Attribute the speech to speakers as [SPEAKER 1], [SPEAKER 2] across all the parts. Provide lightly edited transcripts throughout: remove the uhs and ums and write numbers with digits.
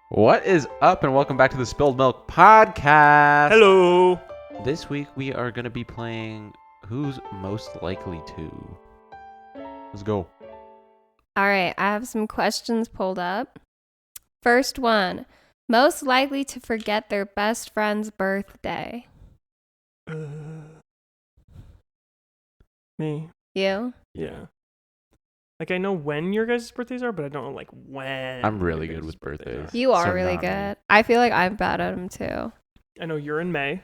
[SPEAKER 1] What is up, and welcome back to the Spilled Milk Podcast.
[SPEAKER 2] Hello.
[SPEAKER 1] This week we are going to be playing Who's Most Likely To. Let's go.
[SPEAKER 3] All right, I have some questions pulled up. First one, most likely to forget their best friend's birthday.
[SPEAKER 2] Me.
[SPEAKER 3] You?
[SPEAKER 2] Yeah. Like, I know when your guys' birthdays are, but I don't know, like, when.
[SPEAKER 1] I'm really
[SPEAKER 2] your
[SPEAKER 1] good
[SPEAKER 2] guys'
[SPEAKER 1] with birthdays.
[SPEAKER 3] You are
[SPEAKER 1] So
[SPEAKER 3] really
[SPEAKER 1] not me.
[SPEAKER 3] good. I feel like I'm bad at them too.
[SPEAKER 2] I know you're in May.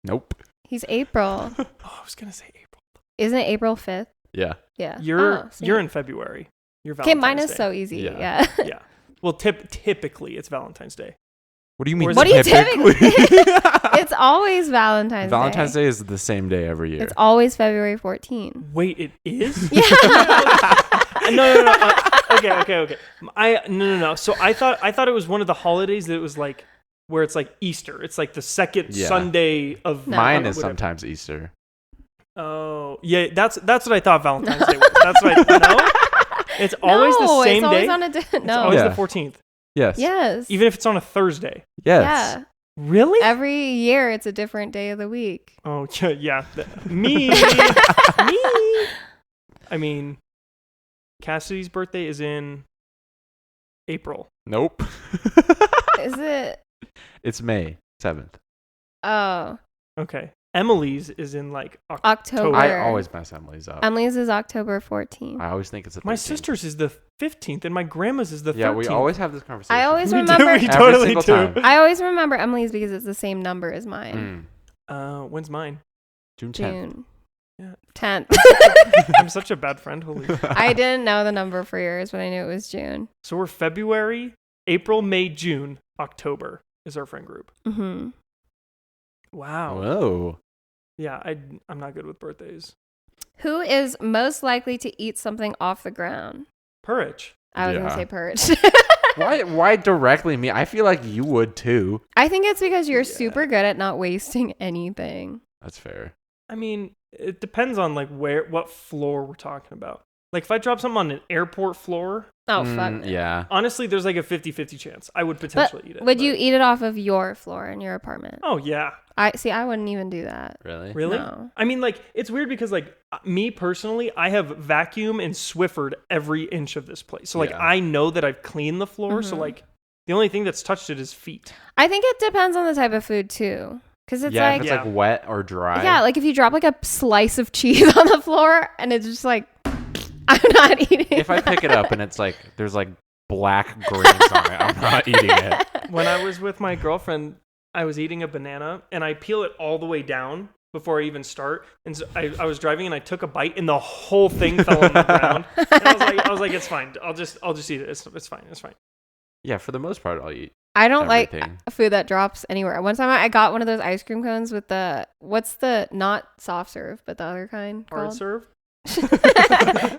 [SPEAKER 1] Nope.
[SPEAKER 3] He's April.
[SPEAKER 2] Oh, I was going to say April.
[SPEAKER 3] Isn't it April 5th?
[SPEAKER 1] Yeah.
[SPEAKER 3] Yeah.
[SPEAKER 2] You're in February. You're
[SPEAKER 3] Okay,
[SPEAKER 2] Valentine's
[SPEAKER 3] mine is
[SPEAKER 2] Day.
[SPEAKER 3] so easy.
[SPEAKER 1] Yeah.
[SPEAKER 3] Yeah.
[SPEAKER 2] Yeah. Well, typically, it's Valentine's Day.
[SPEAKER 1] What do you mean?
[SPEAKER 2] Or is
[SPEAKER 3] What do you
[SPEAKER 1] typically?
[SPEAKER 3] It's always Valentine's Day.
[SPEAKER 1] Valentine's Day is the same day every year.
[SPEAKER 3] It's always February 14.
[SPEAKER 2] Wait, it is?
[SPEAKER 3] Yeah.
[SPEAKER 2] No. Okay. No. So I thought it was one of the holidays that it was like, where it's like Easter. It's like the second
[SPEAKER 1] Yeah.
[SPEAKER 2] Sunday of
[SPEAKER 3] No.
[SPEAKER 1] Mine is
[SPEAKER 2] whatever.
[SPEAKER 1] sometimes Easter.
[SPEAKER 2] Oh, yeah, that's what I thought Valentine's Day was. That's what No? It's always the same
[SPEAKER 3] it's always
[SPEAKER 2] day.
[SPEAKER 3] on a
[SPEAKER 2] It's
[SPEAKER 3] no.
[SPEAKER 2] always
[SPEAKER 1] Yeah.
[SPEAKER 2] the 14th.
[SPEAKER 1] Yes.
[SPEAKER 3] Yes.
[SPEAKER 2] Even if it's on a Thursday.
[SPEAKER 1] Yes.
[SPEAKER 3] Yeah.
[SPEAKER 2] Really?
[SPEAKER 3] Every year it's a different day of the week.
[SPEAKER 2] Oh, yeah. Me. I mean, Cassidy's birthday is in April.
[SPEAKER 1] Nope.
[SPEAKER 3] Is it?
[SPEAKER 1] It's May 7th.
[SPEAKER 3] Oh,
[SPEAKER 2] Okay. Emily's is in like
[SPEAKER 3] October.
[SPEAKER 1] I always mess Emily's up.
[SPEAKER 3] Emily's is October 14th.
[SPEAKER 1] I always think it's the 13th.
[SPEAKER 2] My sister's is the 15th and my grandma's is the 13th.
[SPEAKER 1] Yeah, we always have this conversation.
[SPEAKER 3] I always
[SPEAKER 2] We
[SPEAKER 3] remember.
[SPEAKER 2] do, we
[SPEAKER 1] Every
[SPEAKER 2] totally
[SPEAKER 1] single
[SPEAKER 2] do.
[SPEAKER 1] time.
[SPEAKER 3] I always remember Emily's because it's the same number as mine.
[SPEAKER 2] When's mine?
[SPEAKER 1] June 10th.
[SPEAKER 3] June.
[SPEAKER 2] Yeah.
[SPEAKER 3] 10th.
[SPEAKER 2] I'm such a bad friend. Holy.
[SPEAKER 3] I didn't know the number for yours, but I knew it was June.
[SPEAKER 2] So we're February, April, May, June, October is our friend group.
[SPEAKER 3] Mm-hmm.
[SPEAKER 2] Wow.
[SPEAKER 1] Whoa.
[SPEAKER 2] Yeah, I'm not good with birthdays.
[SPEAKER 3] Who is most likely to eat something off the ground?
[SPEAKER 2] Purrich.
[SPEAKER 3] I was
[SPEAKER 1] Yeah.
[SPEAKER 3] gonna say Purge.
[SPEAKER 1] Why directly me? I feel like you would too.
[SPEAKER 3] I think it's because you're
[SPEAKER 2] Yeah.
[SPEAKER 3] super good at not wasting anything.
[SPEAKER 1] That's fair.
[SPEAKER 2] I mean, it depends on like what floor we're talking about. Like if I drop something on an airport floor,
[SPEAKER 3] Oh fuck. no.
[SPEAKER 1] Yeah.
[SPEAKER 2] honestly, there's like a 50-50 chance I would potentially eat it.
[SPEAKER 3] Would
[SPEAKER 2] but-
[SPEAKER 3] you eat it off of your floor in your apartment?
[SPEAKER 2] Oh yeah.
[SPEAKER 3] I wouldn't even do that.
[SPEAKER 1] Really?
[SPEAKER 2] Really?
[SPEAKER 3] No.
[SPEAKER 2] I mean, like it's weird because like me personally, I have vacuum and Swiffered every inch of this place. So like
[SPEAKER 1] Yeah.
[SPEAKER 2] I know that I've cleaned the floor. So
[SPEAKER 3] Mhm.
[SPEAKER 2] like the only thing that's touched it is feet.
[SPEAKER 3] I think it depends on the type of food too. Because it's
[SPEAKER 1] yeah,
[SPEAKER 3] like,
[SPEAKER 1] if it's
[SPEAKER 2] Yeah.
[SPEAKER 1] like wet or dry.
[SPEAKER 3] yeah, like if you drop like a slice of cheese on the floor and it's just like, I'm not eating
[SPEAKER 1] If I pick it up and it's like there's like black grains on it, I'm not eating it.
[SPEAKER 2] When I was with my girlfriend, I was eating a banana and I peel it all the way down before I even start. And so I was driving and I took a bite and the whole thing fell on the ground. And I was like, it's fine. I'll just eat it. It's fine. It's fine.
[SPEAKER 1] Yeah, for the most part, I'll eat
[SPEAKER 3] I don't
[SPEAKER 1] everything.
[SPEAKER 3] like food that drops anywhere. One time I got one of those ice cream cones with what's the, not soft serve, but the other kind
[SPEAKER 2] Hard
[SPEAKER 3] called?
[SPEAKER 2] serve.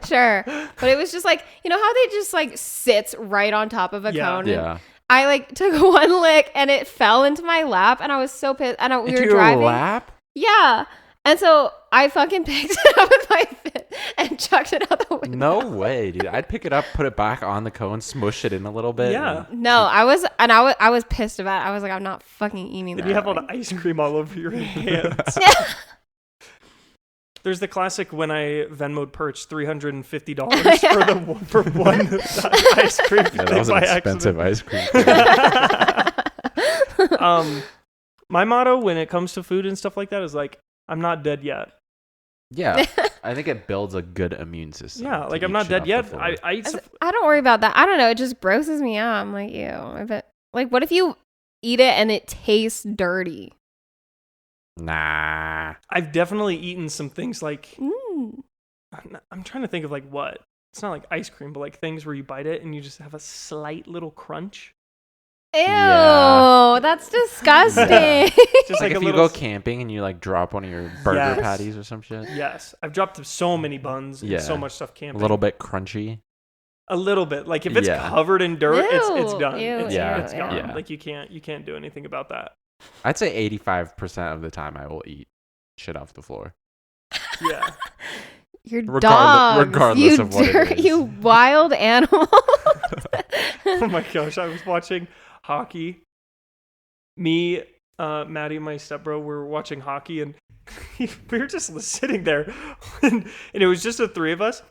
[SPEAKER 3] Sure. But it was just like, you know how they just like sits right on top of a
[SPEAKER 2] Yeah.
[SPEAKER 3] cone?
[SPEAKER 1] Yeah.
[SPEAKER 3] I like took one lick and it fell into my lap and I was so pissed. And we
[SPEAKER 1] Into
[SPEAKER 3] were
[SPEAKER 1] your
[SPEAKER 3] driving.
[SPEAKER 1] lap?
[SPEAKER 3] Yeah. And so I fucking picked it up with my fist and chucked it out the window.
[SPEAKER 1] No way, dude. I'd pick it up, put it back on the cone, smush it in a little bit.
[SPEAKER 2] Yeah.
[SPEAKER 1] and-
[SPEAKER 3] No, I was pissed about it. I was like, I'm not fucking eating that.
[SPEAKER 2] Did you have all the
[SPEAKER 3] Like-
[SPEAKER 2] ice cream all over your hands?
[SPEAKER 3] Yeah.
[SPEAKER 2] There's the classic when I Venmo'd Perch $350 for one ice cream.
[SPEAKER 1] Yeah, that was an
[SPEAKER 2] by
[SPEAKER 1] expensive
[SPEAKER 2] accident.
[SPEAKER 1] ice cream.
[SPEAKER 2] My motto when it comes to food and stuff like that is like, I'm not dead yet.
[SPEAKER 1] Yeah. I think it builds a good immune system.
[SPEAKER 2] Yeah,
[SPEAKER 1] to
[SPEAKER 2] like I'm
[SPEAKER 1] eat
[SPEAKER 2] not
[SPEAKER 1] shit
[SPEAKER 2] dead
[SPEAKER 1] off
[SPEAKER 2] yet.
[SPEAKER 1] the floor.
[SPEAKER 2] I eat
[SPEAKER 3] I don't worry about that. I don't know. It just grosses me out. I'm like, ew. What if you eat it and it tastes dirty?
[SPEAKER 1] Nah.
[SPEAKER 2] I've definitely eaten some things like
[SPEAKER 3] Mm.
[SPEAKER 2] I'm trying to think of like what. It's not like ice cream, but like things where you bite it and you just have a slight little crunch.
[SPEAKER 3] Ew,
[SPEAKER 1] Yeah.
[SPEAKER 3] that's disgusting.
[SPEAKER 2] Just
[SPEAKER 1] Like
[SPEAKER 2] like,
[SPEAKER 1] if
[SPEAKER 2] a
[SPEAKER 1] you
[SPEAKER 2] little
[SPEAKER 1] go camping and you like drop one of your burger
[SPEAKER 2] Yes.
[SPEAKER 1] patties or some shit.
[SPEAKER 2] Yes, I've dropped so many buns
[SPEAKER 1] Yeah.
[SPEAKER 2] and so much stuff
[SPEAKER 1] A
[SPEAKER 2] camping.
[SPEAKER 1] little bit crunchy.
[SPEAKER 2] A little bit. Like if it's
[SPEAKER 1] Yeah.
[SPEAKER 2] covered in dirt, it's
[SPEAKER 3] Ew,
[SPEAKER 2] done.
[SPEAKER 3] ew,
[SPEAKER 2] It's,
[SPEAKER 1] Yeah.
[SPEAKER 2] it's gone.
[SPEAKER 1] yeah.
[SPEAKER 2] Like you can't do anything about that.
[SPEAKER 1] I'd say 85% of the time I will eat shit off the floor.
[SPEAKER 2] Yeah.
[SPEAKER 3] Your
[SPEAKER 1] Regardless-
[SPEAKER 3] dogs.
[SPEAKER 1] regardless
[SPEAKER 3] You
[SPEAKER 1] of what it is.
[SPEAKER 3] You wild animal.
[SPEAKER 2] Oh my gosh, I was watching hockey. Me, Maddie, and my stepbro were watching hockey, and we were just sitting there, and it was just the three of us.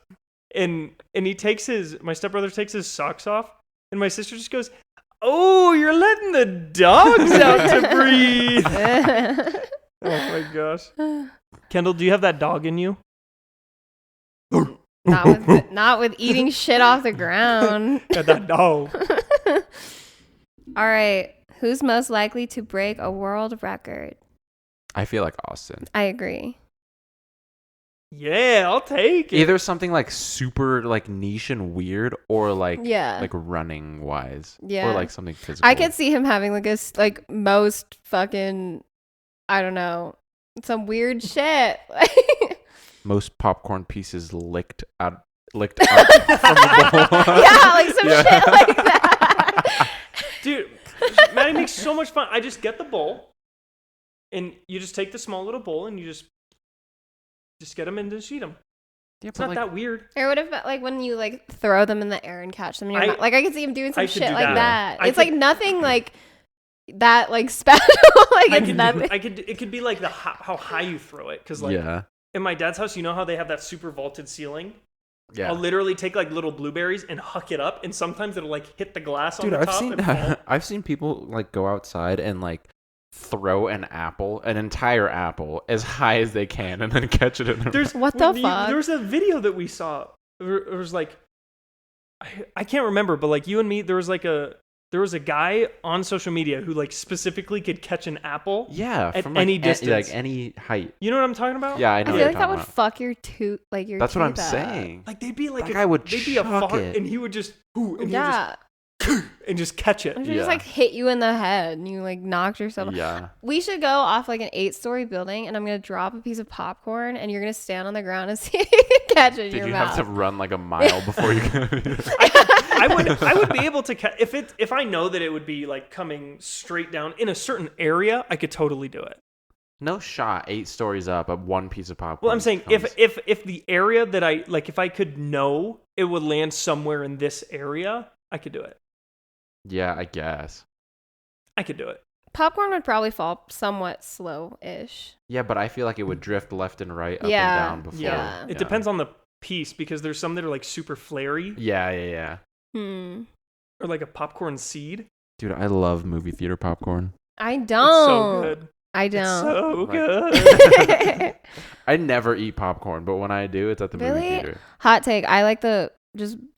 [SPEAKER 2] And my stepbrother takes his socks off, and my sister just goes, "Oh, you're letting the dogs out to breathe." Oh my gosh. Kendall, do you have that dog in you?
[SPEAKER 3] Not with eating shit off the ground.
[SPEAKER 2] Got that dog.
[SPEAKER 3] All right. Who's most likely to break a world record?
[SPEAKER 1] I feel like Austin.
[SPEAKER 3] I agree.
[SPEAKER 2] Yeah, I'll take it.
[SPEAKER 1] Either something like super like niche and weird, or like
[SPEAKER 3] Yeah.
[SPEAKER 1] like running wise,
[SPEAKER 3] Yeah.
[SPEAKER 1] or like something physical.
[SPEAKER 3] I could see him having like most fucking, I don't know, some weird shit.
[SPEAKER 1] most popcorn pieces licked out from the bowl.
[SPEAKER 3] Yeah, like some shit like that.
[SPEAKER 2] Dude, Maddie makes so much fun. I just get the bowl, and you just take the small little bowl, and you just get them and just eat them.
[SPEAKER 1] Yeah,
[SPEAKER 2] It's not that weird.
[SPEAKER 3] Or what if like when you like throw them in the air and catch them in your mouth? Like I could see him doing some shit
[SPEAKER 2] do
[SPEAKER 3] like
[SPEAKER 2] that.
[SPEAKER 3] that. It's like nothing like that like special. Like it's nothing.
[SPEAKER 2] It could be like how high you throw it, because like in my dad's house, you know how they have that super vaulted ceiling?
[SPEAKER 1] Yeah.
[SPEAKER 2] I'll literally take like little blueberries and huck it up, and sometimes it'll like hit the glass on the
[SPEAKER 1] I've
[SPEAKER 2] top
[SPEAKER 1] seen
[SPEAKER 2] and fall.
[SPEAKER 1] I've seen people like go outside and like throw an entire apple as high as they can, and then catch it in their mouth.
[SPEAKER 3] What the fuck?
[SPEAKER 2] There's a video that we saw. It was like, I can't remember, but like you and me, there was a guy on social media who like specifically could catch an apple.
[SPEAKER 1] Yeah,
[SPEAKER 2] at
[SPEAKER 1] from like
[SPEAKER 2] any distance,
[SPEAKER 1] like any height.
[SPEAKER 2] You know what I'm talking about?
[SPEAKER 1] Yeah, I
[SPEAKER 3] I
[SPEAKER 1] know.
[SPEAKER 3] feel like that would fuck your tooth, like your.
[SPEAKER 1] That's what I'm
[SPEAKER 3] teeth up.
[SPEAKER 1] saying.
[SPEAKER 2] Like they'd be like
[SPEAKER 1] That guy would
[SPEAKER 2] they'd be a
[SPEAKER 1] chuck
[SPEAKER 2] fart,
[SPEAKER 1] it.
[SPEAKER 2] and he would just
[SPEAKER 3] Yeah.
[SPEAKER 2] and just catch it.
[SPEAKER 3] It should just like hit you in the head and you like knocked yourself.
[SPEAKER 1] Yeah.
[SPEAKER 3] We should go off like an 8-story building, and I'm gonna drop a piece of popcorn, and you're gonna stand on the ground and see if you can catch it in
[SPEAKER 1] Did
[SPEAKER 3] your
[SPEAKER 1] you
[SPEAKER 3] mouth.
[SPEAKER 1] have to run like a mile before you could?
[SPEAKER 2] I would be able to catch if I know that it would be like coming straight down in a certain area. I could totally do it.
[SPEAKER 1] No shot. 8 stories up, one piece of popcorn.
[SPEAKER 2] Well, I'm saying if the area that I like, if I could know it would land somewhere in this area, I could do it.
[SPEAKER 1] Yeah, I guess.
[SPEAKER 2] I could do it.
[SPEAKER 3] Popcorn would probably fall somewhat slow-ish.
[SPEAKER 1] Yeah, but I feel like it would drift left and right, up
[SPEAKER 3] Yeah.
[SPEAKER 1] and down before.
[SPEAKER 3] Yeah.
[SPEAKER 2] It depends on the piece, because there's some that are like super flary.
[SPEAKER 1] Yeah.
[SPEAKER 2] Or like a popcorn seed.
[SPEAKER 1] Dude, I love movie theater popcorn.
[SPEAKER 3] I don't.
[SPEAKER 2] It's so good.
[SPEAKER 3] I
[SPEAKER 2] It's
[SPEAKER 3] don't.
[SPEAKER 2] so
[SPEAKER 1] Like-
[SPEAKER 2] good.
[SPEAKER 1] I never eat popcorn, but when I do, it's at the movie
[SPEAKER 3] Really?
[SPEAKER 1] theater.
[SPEAKER 3] Hot take. I like the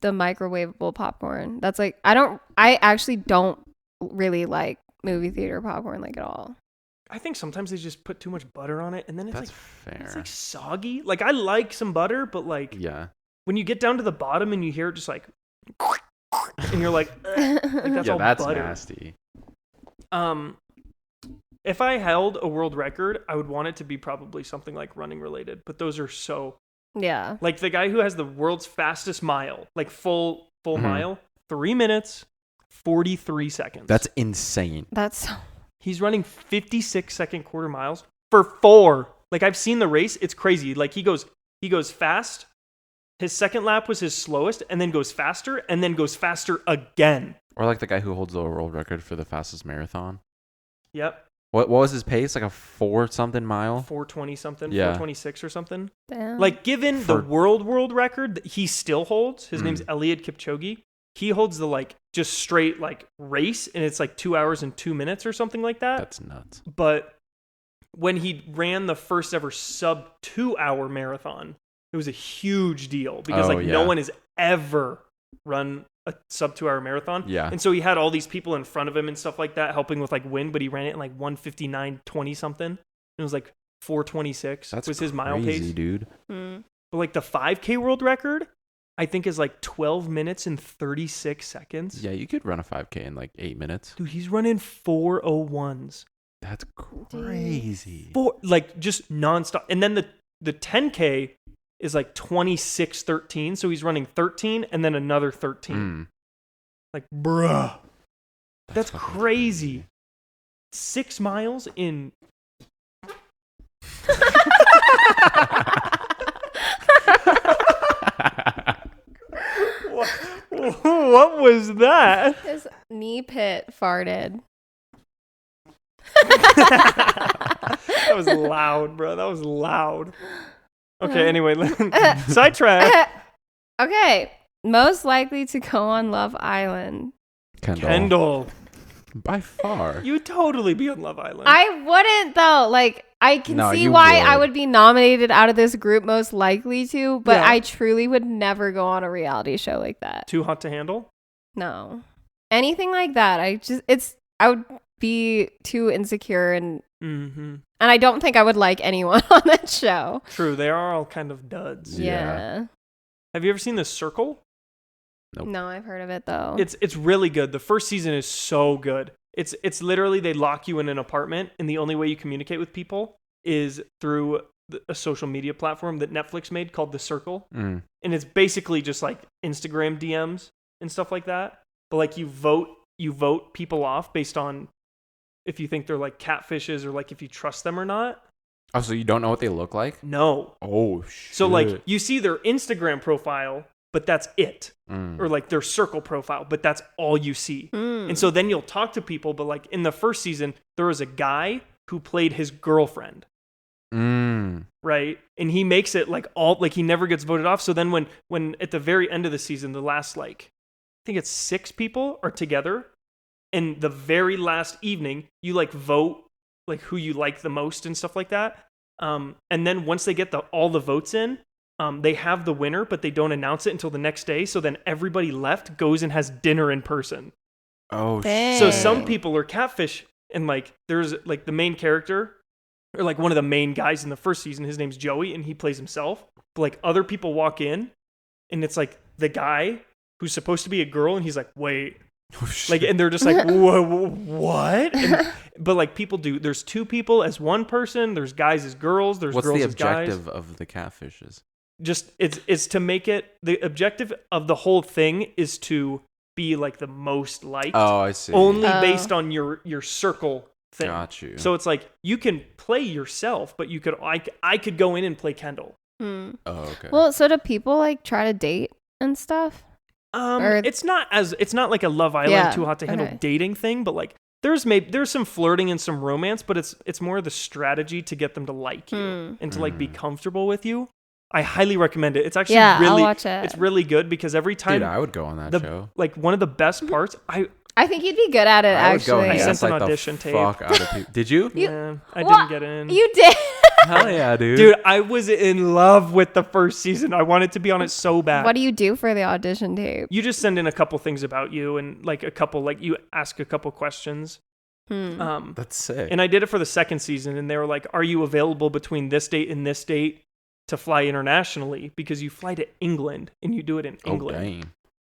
[SPEAKER 3] microwavable popcorn. That's like I actually don't really like movie theater popcorn like at all.
[SPEAKER 2] I think sometimes they just put too much butter on it, and then it's
[SPEAKER 1] That's
[SPEAKER 2] like
[SPEAKER 1] fair.
[SPEAKER 2] it's like soggy. Like I like some butter, but like
[SPEAKER 1] Yeah.
[SPEAKER 2] when you get down to the bottom and you hear it just like, and you're like that's all
[SPEAKER 1] That's
[SPEAKER 2] butter.
[SPEAKER 1] nasty.
[SPEAKER 2] If I held a world record, I would want it to be probably something like running related. But those are so
[SPEAKER 3] Yeah.
[SPEAKER 2] like the guy who has the world's fastest mile, like full
[SPEAKER 1] Mhm.
[SPEAKER 2] mile, 3 minutes, 43 seconds.
[SPEAKER 1] That's insane.
[SPEAKER 3] That's so.
[SPEAKER 2] He's running 56-second quarter miles for 4. Like I've seen the race, it's crazy. Like he goes fast. His second lap was his slowest, and then goes faster, and then goes faster again.
[SPEAKER 1] Or like the guy who holds the world record for the fastest marathon.
[SPEAKER 2] Yep.
[SPEAKER 1] What was his pace? Like a 4-something mile?
[SPEAKER 2] 420 something,
[SPEAKER 1] Yeah.
[SPEAKER 2] 426 or something.
[SPEAKER 3] Damn.
[SPEAKER 2] Like given the world record that he still holds, his name's Eliud Kipchoge. He holds the like just straight like race, and it's like 2 hours and 2 minutes or something like that.
[SPEAKER 1] That's nuts.
[SPEAKER 2] But when he ran the first ever sub 2 hour marathon, it was a huge deal because no one has ever run a sub 2 hour marathon.
[SPEAKER 1] Yeah.
[SPEAKER 2] And so he had all these people in front of him and stuff like that helping with like wind, but he ran it in like 1:59:20 something. It was like 4:26
[SPEAKER 1] That's
[SPEAKER 2] was his mile
[SPEAKER 1] crazy,
[SPEAKER 2] pace.
[SPEAKER 1] dude.
[SPEAKER 3] Mm.
[SPEAKER 2] But like the 5K world record, I think is like 12 minutes and 36 seconds.
[SPEAKER 1] Yeah, you could run a 5K in like 8 minutes.
[SPEAKER 2] Dude, he's running 4:01s.
[SPEAKER 1] That's crazy.
[SPEAKER 2] Like just nonstop. And then the 10K is like 26:13. So he's running 13 and then another 13. Like, bruh. That's
[SPEAKER 1] fucking
[SPEAKER 2] crazy. 6 miles in. What was that?
[SPEAKER 3] His knee pit farted.
[SPEAKER 2] That was loud, bro. That was loud. Okay, anyway, sidetrack.
[SPEAKER 3] Okay. Most likely to go on Love Island.
[SPEAKER 2] Kendall.
[SPEAKER 1] By far.
[SPEAKER 2] You would totally be on Love Island.
[SPEAKER 3] I wouldn't though. Like I can
[SPEAKER 1] No,
[SPEAKER 3] see
[SPEAKER 1] you
[SPEAKER 3] why
[SPEAKER 1] would.
[SPEAKER 3] I would be nominated out of this group most likely to, but
[SPEAKER 2] Yeah.
[SPEAKER 3] I truly would never go on a reality show like that.
[SPEAKER 2] Too hot to handle?
[SPEAKER 3] No. Anything like that. I would be too insecure and
[SPEAKER 2] Mm-hmm.
[SPEAKER 3] I don't think I would like anyone on that show.
[SPEAKER 2] True, they are all kind of duds.
[SPEAKER 3] Yeah.
[SPEAKER 2] Have you ever seen The Circle?
[SPEAKER 1] Nope.
[SPEAKER 3] No, I've heard of it though.
[SPEAKER 2] It's really good. The first season is so good. It's literally they lock you in an apartment, and the only way you communicate with people is through a social media platform that Netflix made called The Circle.
[SPEAKER 1] Mm.
[SPEAKER 2] And it's basically just like Instagram DMs and stuff like that. But like you vote people off based on if you think they're like catfishes or like if you trust them or not.
[SPEAKER 1] Oh, so you don't know what they look like?
[SPEAKER 2] No.
[SPEAKER 1] Oh, shit.
[SPEAKER 2] So like you see their Instagram profile, but that's it.
[SPEAKER 1] Mm.
[SPEAKER 2] Or like their circle profile, but that's all you see.
[SPEAKER 3] Mm.
[SPEAKER 2] And so then you'll talk to people, but like in the first season, there was a guy who played his girlfriend.
[SPEAKER 1] Mm.
[SPEAKER 2] Right. And he makes it like all like he never gets voted off. So then when at the very end of the season, the last like I think it's 6 people are together. And the very last evening, you like vote like who you like the most and stuff like that. And then once they get all the votes in, they have the winner, but they don't announce it until the next day. So then everybody left goes and has dinner in person.
[SPEAKER 1] Oh,
[SPEAKER 3] Dang.
[SPEAKER 2] So
[SPEAKER 1] shit.
[SPEAKER 2] some people are catfish, and like there's like the main character, or like one of the main guys in the first season. His name's Joey, and he plays himself. But like other people walk in, and it's like the guy who's supposed to be a girl, and he's like, wait.
[SPEAKER 1] Oh, shit.
[SPEAKER 2] Like, and they're just like, what? But like people do. There's 2 people as one person. There's guys as girls. There's
[SPEAKER 1] What's
[SPEAKER 2] girls
[SPEAKER 1] the
[SPEAKER 2] as guys.
[SPEAKER 1] objective of the catfishes?
[SPEAKER 2] Just it's to make it. The objective of the whole thing is to be like the most liked.
[SPEAKER 1] Oh, I see.
[SPEAKER 2] Only
[SPEAKER 3] Oh.
[SPEAKER 2] based on your circle thing.
[SPEAKER 1] Got you.
[SPEAKER 2] So it's like you can play yourself, but you could I could go in and play Kendall.
[SPEAKER 3] Hmm.
[SPEAKER 1] Oh, okay.
[SPEAKER 3] Well, so do people like try to date and stuff? Or-
[SPEAKER 2] It's not like a Love Island
[SPEAKER 3] Yeah,
[SPEAKER 2] Too Hot to Handle
[SPEAKER 3] okay.
[SPEAKER 2] dating thing, but like there's some flirting and some romance, but it's more the strategy to get them to like you and to like be comfortable with you. I highly recommend it. It's actually
[SPEAKER 3] Yeah,
[SPEAKER 2] really
[SPEAKER 3] I'll watch it.
[SPEAKER 2] it's really good because every time
[SPEAKER 1] Dude, I would go on that
[SPEAKER 2] the
[SPEAKER 1] show.
[SPEAKER 2] like one of the best parts
[SPEAKER 3] I think you'd be good at it,
[SPEAKER 1] I would go
[SPEAKER 3] actually.
[SPEAKER 1] and
[SPEAKER 2] I sent
[SPEAKER 1] guess
[SPEAKER 2] an
[SPEAKER 1] like
[SPEAKER 2] audition
[SPEAKER 1] the
[SPEAKER 2] tape.
[SPEAKER 1] fuck out of people. Did you?
[SPEAKER 2] yeah, I
[SPEAKER 3] What?
[SPEAKER 2] didn't get in.
[SPEAKER 3] You did.
[SPEAKER 1] Hell yeah, dude.
[SPEAKER 2] Dude, I was in love with the first season. I wanted to be on it so bad.
[SPEAKER 3] What do you do for the audition tape?
[SPEAKER 2] You just send in a couple things about you and like a couple like you ask a couple questions.
[SPEAKER 1] That's sick.
[SPEAKER 2] And I did it for the second season, and they were like, "Are you available between this date and this date to fly internationally? Because you fly to England and you do it in England."
[SPEAKER 1] Oh, dang.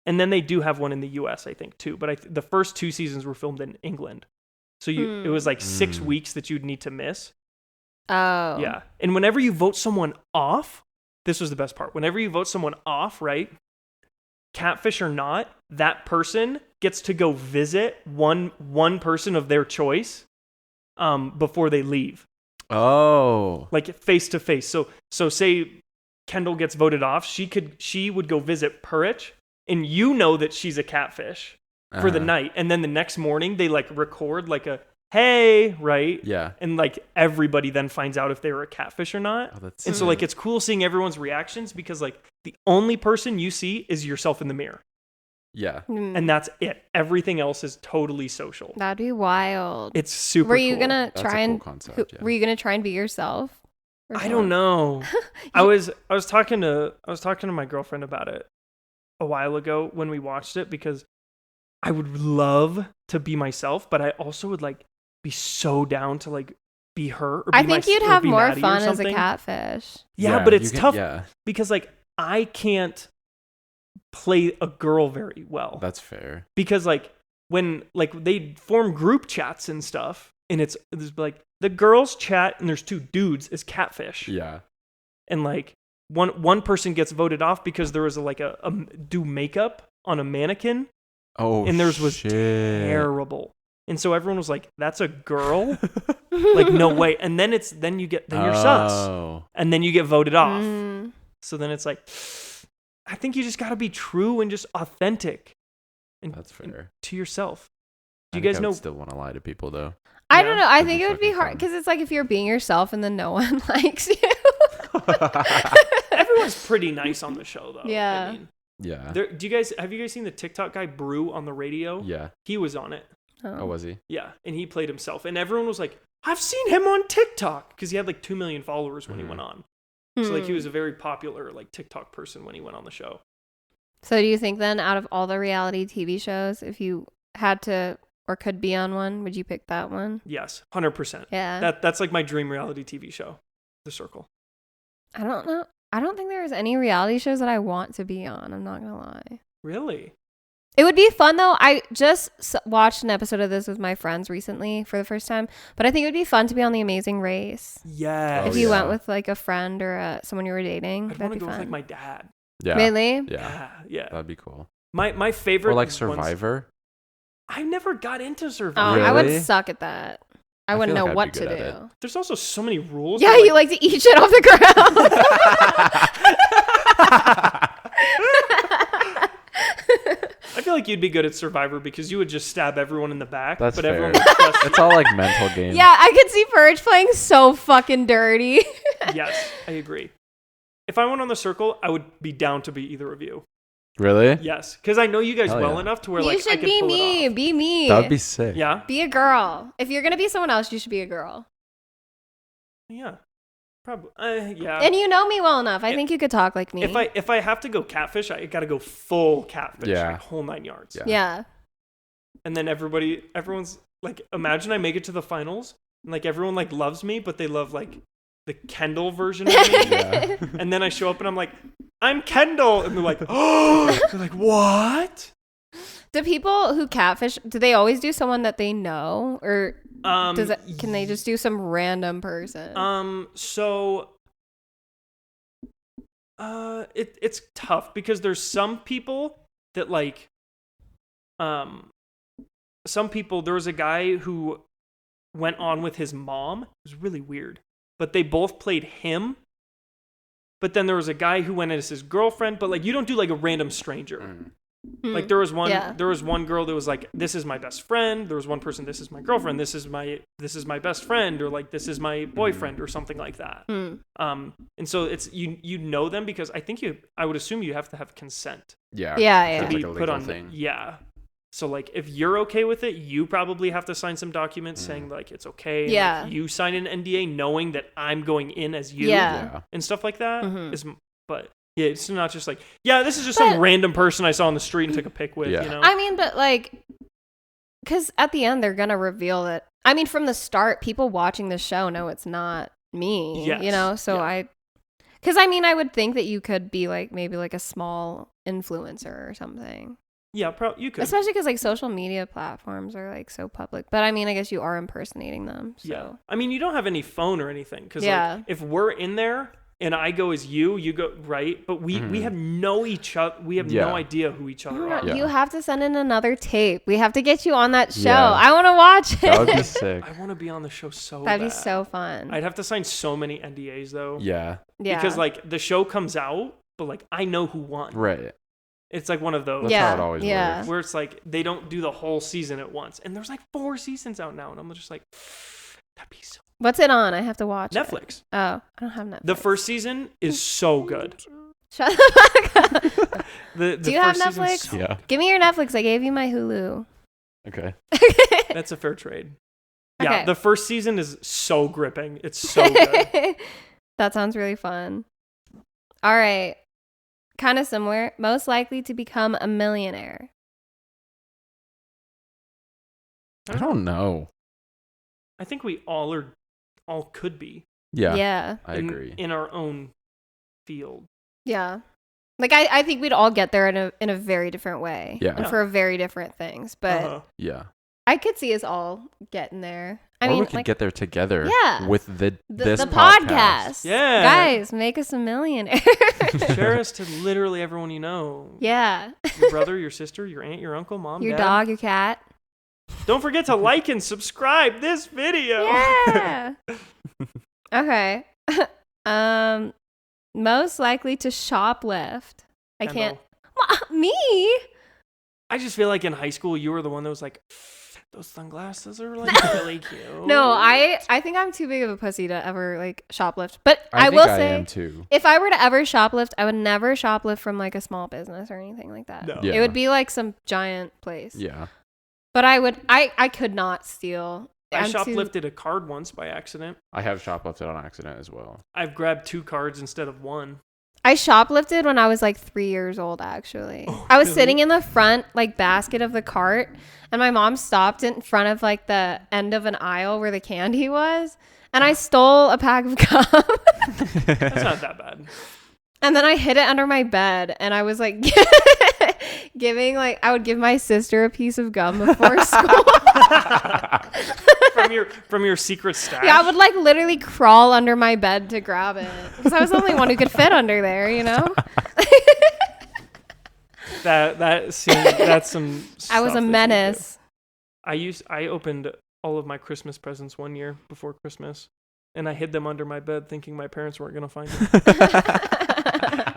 [SPEAKER 2] And then they do have one in the U.S., I think, too. But the first 2 seasons were filmed in England, so it was like 6 weeks that you'd need to miss.
[SPEAKER 3] Oh.
[SPEAKER 2] Yeah. And whenever you vote someone off, this was the best part. Whenever you vote someone off, right? Catfish or not, that person gets to go visit one person of their choice before they leave.
[SPEAKER 1] Oh.
[SPEAKER 2] Like face to face. So say Kendall gets voted off, she would go visit PUURICH, and you know that she's a catfish for the night. And then the next morning they like record like a hey, right?
[SPEAKER 1] Yeah.
[SPEAKER 2] And like everybody then finds out if they were a catfish or not.
[SPEAKER 1] Oh, that's
[SPEAKER 2] And so like it's cool seeing everyone's reactions because like the only person you see is yourself in the mirror.
[SPEAKER 1] Yeah.
[SPEAKER 2] And that's it. Everything else is totally social.
[SPEAKER 3] That'd be wild.
[SPEAKER 2] It's super
[SPEAKER 3] Were you
[SPEAKER 2] cool.
[SPEAKER 3] gonna
[SPEAKER 1] That's
[SPEAKER 3] try
[SPEAKER 1] a cool
[SPEAKER 3] and
[SPEAKER 1] concept, yeah.
[SPEAKER 3] were you gonna try and be yourself? Or
[SPEAKER 2] I don't know. I was talking to my girlfriend about it a while ago when we watched it because I would love to be myself, but I also would like be so down to like be her. Or be
[SPEAKER 3] I think you'd
[SPEAKER 2] or
[SPEAKER 3] have
[SPEAKER 2] be
[SPEAKER 3] more
[SPEAKER 2] Maddie or
[SPEAKER 3] fun as a
[SPEAKER 2] something.
[SPEAKER 3] catfish.
[SPEAKER 2] Yeah, but it's
[SPEAKER 1] you can-
[SPEAKER 2] tough
[SPEAKER 1] Yeah,
[SPEAKER 2] because like I can't play a girl very well
[SPEAKER 1] that's fair.
[SPEAKER 2] because like when like they form group chats and stuff and it's like the girls chat and there's 2 dudes is catfish.
[SPEAKER 1] Yeah.
[SPEAKER 2] And like one person gets voted off because there was a do makeup on a mannequin
[SPEAKER 1] Oh,
[SPEAKER 2] and theirs was
[SPEAKER 1] shit.
[SPEAKER 2] terrible. And so everyone was like, that's a girl? Like no way. And then you're sus.
[SPEAKER 1] Oh.
[SPEAKER 2] And then you get voted off.
[SPEAKER 3] Mm.
[SPEAKER 2] So then it's like I think you just got to be true and just authentic. And,
[SPEAKER 1] That's fair.
[SPEAKER 2] to yourself. Do
[SPEAKER 1] I
[SPEAKER 2] you
[SPEAKER 1] think
[SPEAKER 2] guys
[SPEAKER 1] I
[SPEAKER 2] know?
[SPEAKER 1] would still want to lie to people though.
[SPEAKER 3] I
[SPEAKER 2] Yeah.
[SPEAKER 3] don't know. I
[SPEAKER 1] It'd
[SPEAKER 3] think
[SPEAKER 1] be
[SPEAKER 3] it would be
[SPEAKER 1] fucking
[SPEAKER 3] hard
[SPEAKER 1] fun.
[SPEAKER 3] because it's like if you're being yourself and then no one likes you.
[SPEAKER 2] Everyone's pretty nice on the show, though.
[SPEAKER 3] Yeah.
[SPEAKER 2] I mean,
[SPEAKER 1] Yeah.
[SPEAKER 2] have you guys seen the TikTok guy Brew on the radio?
[SPEAKER 1] Yeah.
[SPEAKER 2] He was on it.
[SPEAKER 1] Oh, was he?
[SPEAKER 2] Yeah, and he played himself, and everyone was like, "I've seen him on TikTok," because he had like 2 million followers when he went on. So like he was a very popular like TikTok person when he went on the show.
[SPEAKER 3] So do you think then, out of all the reality TV shows, if you had to or could be on one, would you pick that one?
[SPEAKER 2] Yes, 100%.
[SPEAKER 3] Yeah.
[SPEAKER 2] That's like my dream reality TV show, The Circle.
[SPEAKER 3] I don't know. I don't think there's any reality shows that I want to be on. I'm not gonna lie.
[SPEAKER 2] Really?
[SPEAKER 3] It would be fun though. I just watched an episode of this with my friends recently for the first time, but I think it would be fun to be on The Amazing Race.
[SPEAKER 2] Yes.
[SPEAKER 3] If you went with like a friend or someone you were dating,
[SPEAKER 2] I'd
[SPEAKER 3] that'd
[SPEAKER 2] want to
[SPEAKER 3] be
[SPEAKER 2] go with
[SPEAKER 3] fun.
[SPEAKER 2] like my dad.
[SPEAKER 1] Yeah.
[SPEAKER 3] Really?
[SPEAKER 1] Yeah.
[SPEAKER 2] Yeah.
[SPEAKER 1] That'd be cool.
[SPEAKER 2] My favorite.
[SPEAKER 1] Or like
[SPEAKER 2] ones-
[SPEAKER 1] Survivor.
[SPEAKER 2] I never got into
[SPEAKER 3] Oh,
[SPEAKER 2] Survivor.
[SPEAKER 3] I would
[SPEAKER 1] Really?
[SPEAKER 3] suck at that. I
[SPEAKER 1] I
[SPEAKER 3] wouldn't
[SPEAKER 1] feel
[SPEAKER 3] know
[SPEAKER 1] like I'd
[SPEAKER 3] what
[SPEAKER 1] be
[SPEAKER 3] to
[SPEAKER 1] good at
[SPEAKER 3] do.
[SPEAKER 2] There's also so many rules.
[SPEAKER 3] Yeah,
[SPEAKER 2] but,
[SPEAKER 3] you like to eat shit off the ground.
[SPEAKER 2] I feel like you'd be good at Survivor because you would just stab everyone in the back.
[SPEAKER 1] That's
[SPEAKER 2] but
[SPEAKER 1] fair.
[SPEAKER 2] everyone would trust you.
[SPEAKER 1] It's all like mental games.
[SPEAKER 3] Yeah, I could see Purge playing so fucking dirty.
[SPEAKER 2] Yes, I agree. If I went on The Circle, I would be down to be either of you.
[SPEAKER 1] Really?
[SPEAKER 2] Yes, because I know you guys
[SPEAKER 1] Hell
[SPEAKER 2] well
[SPEAKER 1] yeah.
[SPEAKER 2] enough to where
[SPEAKER 3] You
[SPEAKER 2] like I
[SPEAKER 3] should
[SPEAKER 2] could
[SPEAKER 3] be
[SPEAKER 2] pull
[SPEAKER 3] me.
[SPEAKER 2] it off.
[SPEAKER 3] Be me.
[SPEAKER 1] That would be sick.
[SPEAKER 2] Yeah,
[SPEAKER 3] Be a girl. If you're gonna be someone else, you should be a girl.
[SPEAKER 2] yeah, probably. Yeah.
[SPEAKER 3] And you know me well enough. I think you could talk like me.
[SPEAKER 2] If I have to go catfish, I gotta go full catfish,
[SPEAKER 1] Yeah.
[SPEAKER 2] like whole 9 yards.
[SPEAKER 1] Yeah.
[SPEAKER 3] Yeah.
[SPEAKER 2] And then everyone's like, imagine I make it to the finals, and like everyone like loves me, but they love like the Kendall version of me.
[SPEAKER 1] Yeah.
[SPEAKER 2] And then I show up and I'm like, I'm Kendall, and they're like, oh, they're like, what?
[SPEAKER 3] Do people who catfish, do they always do someone that they know, or can they just do some random person?
[SPEAKER 2] So it's tough because there's some people that like some people, there was a guy who went on with his mom. It was really weird. But they both played him. But then there was a guy who went as his girlfriend, but like you don't do like a random stranger. Like there was one girl that was like, this is my best friend. There was one person, this is my girlfriend, this is my best friend, or like this is my boyfriend, or something like that. And so it's you know them because I would assume you have to have consent
[SPEAKER 1] Yeah.
[SPEAKER 3] Yeah.
[SPEAKER 2] to
[SPEAKER 1] It's
[SPEAKER 2] be
[SPEAKER 1] like a
[SPEAKER 2] put
[SPEAKER 1] legal
[SPEAKER 2] on.
[SPEAKER 1] thing.
[SPEAKER 2] Yeah. So like if you're okay with it, you probably have to sign some documents saying like it's okay. And,
[SPEAKER 3] Yeah.
[SPEAKER 2] like, you sign an NDA knowing that I'm going in as you.
[SPEAKER 3] Yeah.
[SPEAKER 2] And stuff like that.
[SPEAKER 3] Mhm.
[SPEAKER 2] But yeah, it's not just like, yeah, this is just some random person I saw on the street and took a pic with,
[SPEAKER 1] Yeah.
[SPEAKER 2] you know?
[SPEAKER 3] I mean, but like, because at the end they're gonna reveal that. I mean, from the start, people watching the show know it's not me.
[SPEAKER 2] Yes.
[SPEAKER 3] You know, so
[SPEAKER 2] Yeah.
[SPEAKER 3] because I mean, I would think that you could be like maybe like a small influencer or something.
[SPEAKER 2] Yeah, you could.
[SPEAKER 3] Especially because like social media platforms are like so public. But I mean, I guess you are impersonating them. So.
[SPEAKER 2] Yeah. I mean, you don't have any phone or anything. Because
[SPEAKER 3] Yeah.
[SPEAKER 2] like, if we're in there and I go as you go, right? But we have no idea who each other are.
[SPEAKER 1] Yeah.
[SPEAKER 3] You have to send in another tape. We have to get you on that show.
[SPEAKER 1] Yeah.
[SPEAKER 3] I want to watch it.
[SPEAKER 1] That would be sick.
[SPEAKER 2] I want to be on the show so
[SPEAKER 3] That'd be
[SPEAKER 2] bad.
[SPEAKER 3] so fun.
[SPEAKER 2] I'd have to sign so many NDAs though.
[SPEAKER 1] Yeah.
[SPEAKER 3] Yeah.
[SPEAKER 2] Because like the show comes out, but like I know who won.
[SPEAKER 1] Right.
[SPEAKER 2] It's like one of those.
[SPEAKER 1] That's
[SPEAKER 3] Yeah,
[SPEAKER 1] how it always
[SPEAKER 3] yeah.
[SPEAKER 1] works.
[SPEAKER 2] Where it's like they don't do the whole season at once. And there's like 4 seasons out now. And I'm just like, that'd be so.
[SPEAKER 3] What's it on? I have to watch it.
[SPEAKER 2] Netflix.
[SPEAKER 3] Oh, I don't have Netflix.
[SPEAKER 2] The first season is so good.
[SPEAKER 3] Shut the fuck up.
[SPEAKER 2] The
[SPEAKER 3] Do you have
[SPEAKER 2] first season's
[SPEAKER 3] Netflix?
[SPEAKER 2] so-
[SPEAKER 1] Yeah.
[SPEAKER 3] Give me your Netflix. I gave you my Hulu.
[SPEAKER 1] Okay.
[SPEAKER 2] That's a fair trade. Yeah,
[SPEAKER 3] Okay.
[SPEAKER 2] the first season is so gripping. It's so good.
[SPEAKER 3] That sounds really fun. All right. Kind of similar. Most likely to become a millionaire.
[SPEAKER 1] I don't know.
[SPEAKER 2] I think we all could be.
[SPEAKER 1] Yeah.
[SPEAKER 3] Yeah.
[SPEAKER 1] I agree.
[SPEAKER 2] In our own field.
[SPEAKER 3] Yeah. Like I think we'd all get there in a very different way.
[SPEAKER 1] Yeah.
[SPEAKER 3] And for very different things. But
[SPEAKER 2] Uh-huh.
[SPEAKER 1] Yeah.
[SPEAKER 3] I could see us all getting there. I
[SPEAKER 1] Or
[SPEAKER 3] mean,
[SPEAKER 1] we could
[SPEAKER 3] like
[SPEAKER 1] get there together.
[SPEAKER 3] Yeah.
[SPEAKER 1] With this
[SPEAKER 3] the
[SPEAKER 1] podcast.
[SPEAKER 3] podcast.
[SPEAKER 2] Yeah.
[SPEAKER 3] Guys, make us a millionaire.
[SPEAKER 2] Share us to literally everyone you know.
[SPEAKER 3] Yeah.
[SPEAKER 2] Your brother, your sister, your aunt, your uncle, mom,
[SPEAKER 3] Your
[SPEAKER 2] dad.
[SPEAKER 3] dog, your cat.
[SPEAKER 2] Don't forget to like and subscribe this video.
[SPEAKER 3] Yeah. Okay. Most likely to shoplift. I can't.
[SPEAKER 2] Kendall.
[SPEAKER 3] Me?
[SPEAKER 2] I just feel like in high school you were the one that was like, those sunglasses are like really cute.
[SPEAKER 3] No, I think I'm too big of a pussy to ever like shoplift. But I
[SPEAKER 1] think
[SPEAKER 3] will
[SPEAKER 1] I
[SPEAKER 3] say,
[SPEAKER 1] am too.
[SPEAKER 3] if I were to ever shoplift, I would never shoplift from like a small business or anything like that.
[SPEAKER 2] No.
[SPEAKER 1] Yeah.
[SPEAKER 3] It would be like some giant place.
[SPEAKER 1] Yeah.
[SPEAKER 3] But I could not steal.
[SPEAKER 2] I
[SPEAKER 3] I'm too-
[SPEAKER 2] shoplifted a card once by accident.
[SPEAKER 1] I have shoplifted on accident as well.
[SPEAKER 2] I've grabbed 2 cards instead of 1.
[SPEAKER 3] I shoplifted when I was like 3 years old, actually.
[SPEAKER 2] Oh,
[SPEAKER 3] I was
[SPEAKER 2] really?
[SPEAKER 3] sitting in the front like basket of the cart, and my mom stopped in front of like the end of an aisle where the candy was, and I stole a pack of gum.
[SPEAKER 2] That's not that bad.
[SPEAKER 3] And then I hid it under my bed, and I was like I would give my sister a piece of gum before school.
[SPEAKER 2] from your secret stash.
[SPEAKER 3] Yeah, I would like literally crawl under my bed to grab it because I was the only one who could fit under there, you know?
[SPEAKER 2] That's some.
[SPEAKER 3] I was
[SPEAKER 2] stuff
[SPEAKER 3] a
[SPEAKER 2] that you
[SPEAKER 3] menace.
[SPEAKER 2] do. I opened all of my Christmas presents one year before Christmas, and I hid them under my bed, thinking my parents weren't gonna find them.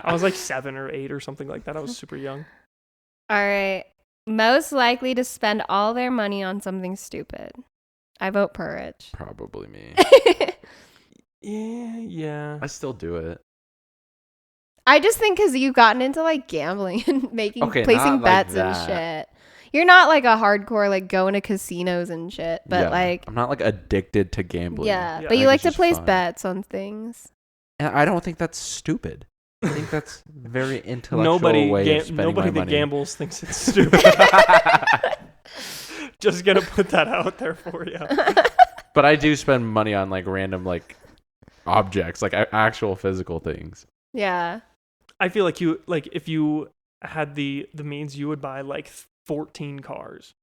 [SPEAKER 2] I was like 7 or 8 or something like that. I was super young.
[SPEAKER 3] All right. Most likely to spend all their money on something stupid. I vote Purrich.
[SPEAKER 1] Probably me.
[SPEAKER 2] Yeah.
[SPEAKER 1] I still do it.
[SPEAKER 3] I just think because you've gotten into like gambling and placing
[SPEAKER 1] not like
[SPEAKER 3] bets and
[SPEAKER 1] that.
[SPEAKER 3] shit. You're not like a hardcore like going to casinos and shit, but
[SPEAKER 1] Yeah.
[SPEAKER 3] like
[SPEAKER 1] I'm not like addicted to gambling.
[SPEAKER 3] yeah,
[SPEAKER 2] Yeah.
[SPEAKER 3] but you
[SPEAKER 1] I
[SPEAKER 3] like
[SPEAKER 1] think
[SPEAKER 3] to
[SPEAKER 1] it's
[SPEAKER 3] place
[SPEAKER 1] just fun.
[SPEAKER 3] bets on things.
[SPEAKER 1] And I don't think that's stupid. I think that's very intellectual way of spending
[SPEAKER 2] Nobody
[SPEAKER 1] my
[SPEAKER 2] that
[SPEAKER 1] money.
[SPEAKER 2] gambles thinks it's stupid. Just gonna put that out there for you.
[SPEAKER 1] But I do spend money on like random like objects, like actual physical things.
[SPEAKER 3] Yeah.
[SPEAKER 2] I feel like if you had the means, you would buy like 14 cars.